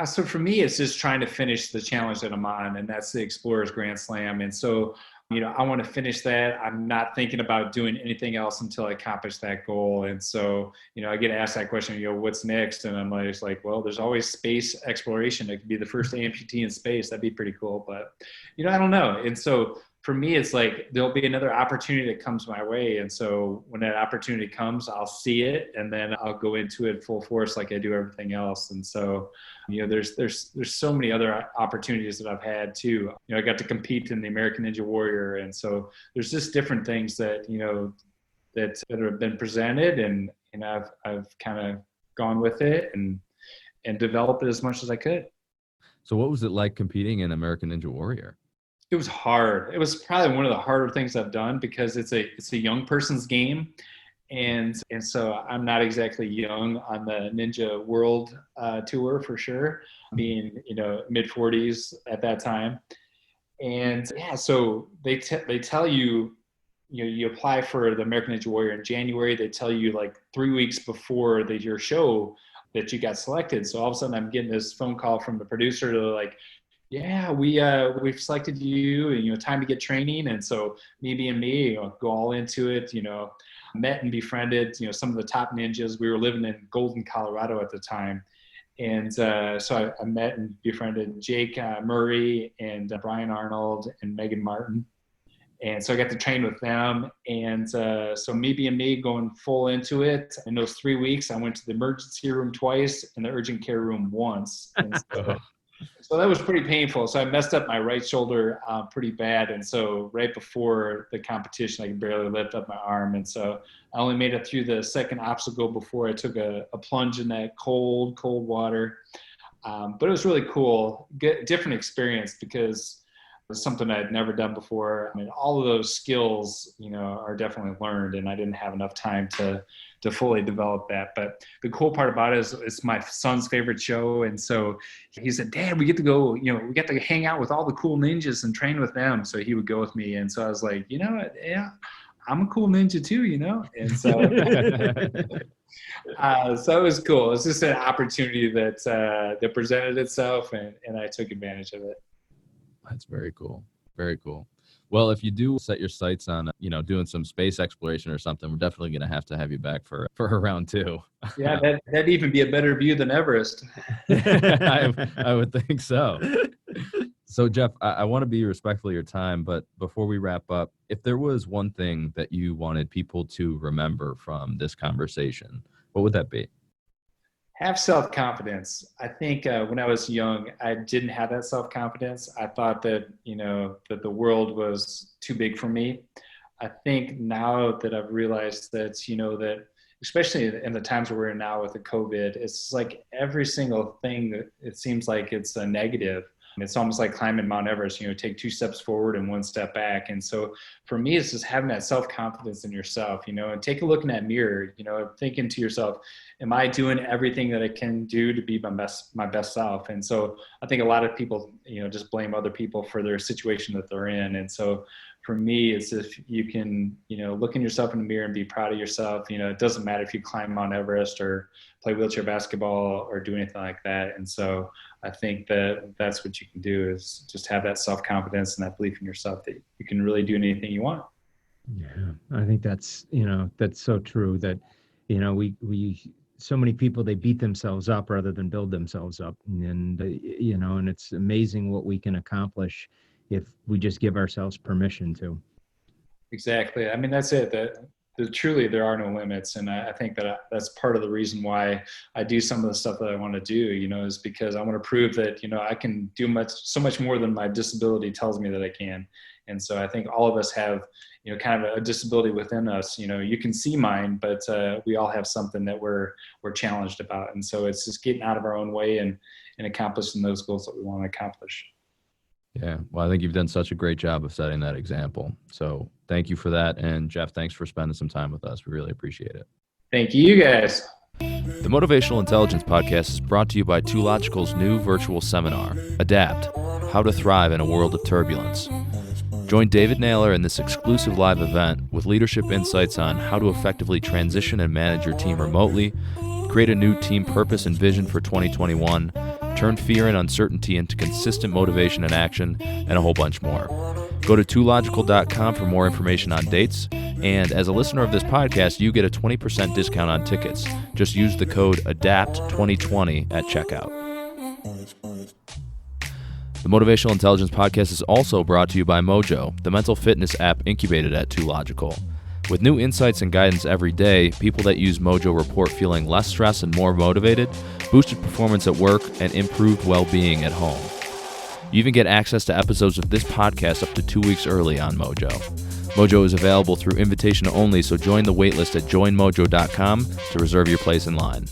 C: So for me, it's just trying to finish the challenge that I'm on, and that's the Explorers Grand Slam. And so, I want to finish that. I'm not thinking about doing anything else until I accomplish that goal. And so, I get asked that question, what's next? And I'm just like, well, there's always space exploration. It could be the first amputee in space. That'd be pretty cool. But, I don't know. And so for me, it's like there'll be another opportunity that comes my way. And so when that opportunity comes, I'll see it and then I'll go into it full force like I do everything else. And so, there's so many other opportunities that I've had too. I got to compete in the American Ninja Warrior. And so there's just different things that, that have been presented and I've kind of gone with it and developed it as much as I could.
A: So what was it like competing in American Ninja Warrior?
C: It was hard. It was probably one of the harder things I've done because it's a young person's game. And so I'm not exactly young on the Ninja World tour for sure, being, mid 40s at that time. And yeah, so they tell you, you apply for the American Ninja Warrior in January. They tell you like 3 weeks before your show that you got selected. So all of a sudden I'm getting this phone call from the producer to like, yeah, we've selected you and, time to get training. And so me being me, go all into it, met and befriended, some of the top ninjas. We were living in Golden, Colorado at the time. And so I met and befriended Jake Murray and Brian Arnold and Megan Martin. And so I got to train with them. And so me being me, going full into it. In those 3 weeks, I went to the emergency room twice and the urgent care room once. And so that was pretty painful. So I messed up my right shoulder pretty bad. And so right before the competition, I could barely lift up my arm. And so I only made it through the second obstacle before I took a plunge in that cold water. But it was really cool, different experience because it was something I'd never done before. I mean, all of those skills, are definitely learned, and I didn't have enough time to fully develop that. But the cool part about it is it's my son's favorite show. And so he said, Dad, we get to go, we get to hang out with all the cool ninjas and train with them. So he would go with me. And so I was like, yeah, I'm a cool ninja too, And so, so it was cool. It's just an opportunity that presented itself and I took advantage of it.
A: That's very cool. Very cool. Well, if you do set your sights on, doing some space exploration or something, we're definitely going to have you back for a round two.
C: Yeah, that'd even be a better view than Everest.
A: I would think so. So, Jeff, I want to be respectful of your time, but before we wrap up, if there was one thing that you wanted people to remember from this conversation, what would that be?
C: Have self-confidence. I think when I was young, I didn't have that self-confidence. I thought that, that the world was too big for me. I think now that I've realized that, that especially in the times where we're in now with the COVID, it's like every single thing, it seems like it's a negative. It's almost like climbing Mount Everest, take 2 steps forward and 1 step back. And so for me, it's just having that self-confidence in yourself, and take a look in that mirror, thinking to yourself, am I doing everything that I can do to be my best self? And so I think a lot of people, just blame other people for their situation that they're in. And so for me, it's if you can, look in yourself in the mirror and be proud of yourself. It doesn't matter if you climb Mount Everest or play wheelchair basketball or do anything like that. And so I think that's what you can do, is just have that self-confidence and that belief in yourself that you can really do anything you want.
B: Yeah, I think that's so true that, we so many people, they beat themselves up rather than build themselves up. And, and it's amazing what we can accomplish if we just give ourselves permission to.
C: Exactly. I mean, that's it. Truly, there are no limits. And I think that's part of the reason why I do some of the stuff that I want to do, is because I want to prove that, I can do so much more than my disability tells me that I can. And so I think all of us have, kind of a disability within us. You can see mine, but we all have something that we're challenged about. And so it's just getting out of our own way and accomplishing those goals that we want to accomplish.
A: Yeah. Well, I think you've done such a great job of setting that example. So thank you for that. And Jeff, thanks for spending some time with us. We really appreciate it.
C: Thank you guys.
A: The Motivational Intelligence Podcast is brought to you by 2Logical's new virtual seminar, Adapt: How to Thrive in a World of Turbulence. Join David Naylor in this exclusive live event with leadership insights on how to effectively transition and manage your team remotely, create a new team purpose and vision for 2021, turn fear and uncertainty into consistent motivation and action, and a whole bunch more. Go to 2logical.com for more information on dates. And as a listener of this podcast, you get a 20% discount on tickets. Just use the code ADAPT2020 at checkout. The Motivational Intelligence Podcast is also brought to you by Mojo, the mental fitness app incubated at 2Logical. With new insights and guidance every day, people that use Mojo report feeling less stressed and more motivated, boosted performance at work, and improved well-being at home. You even get access to episodes of this podcast up to 2 weeks early on Mojo. Mojo is available through invitation only, so join the waitlist at joinmojo.com to reserve your place in line.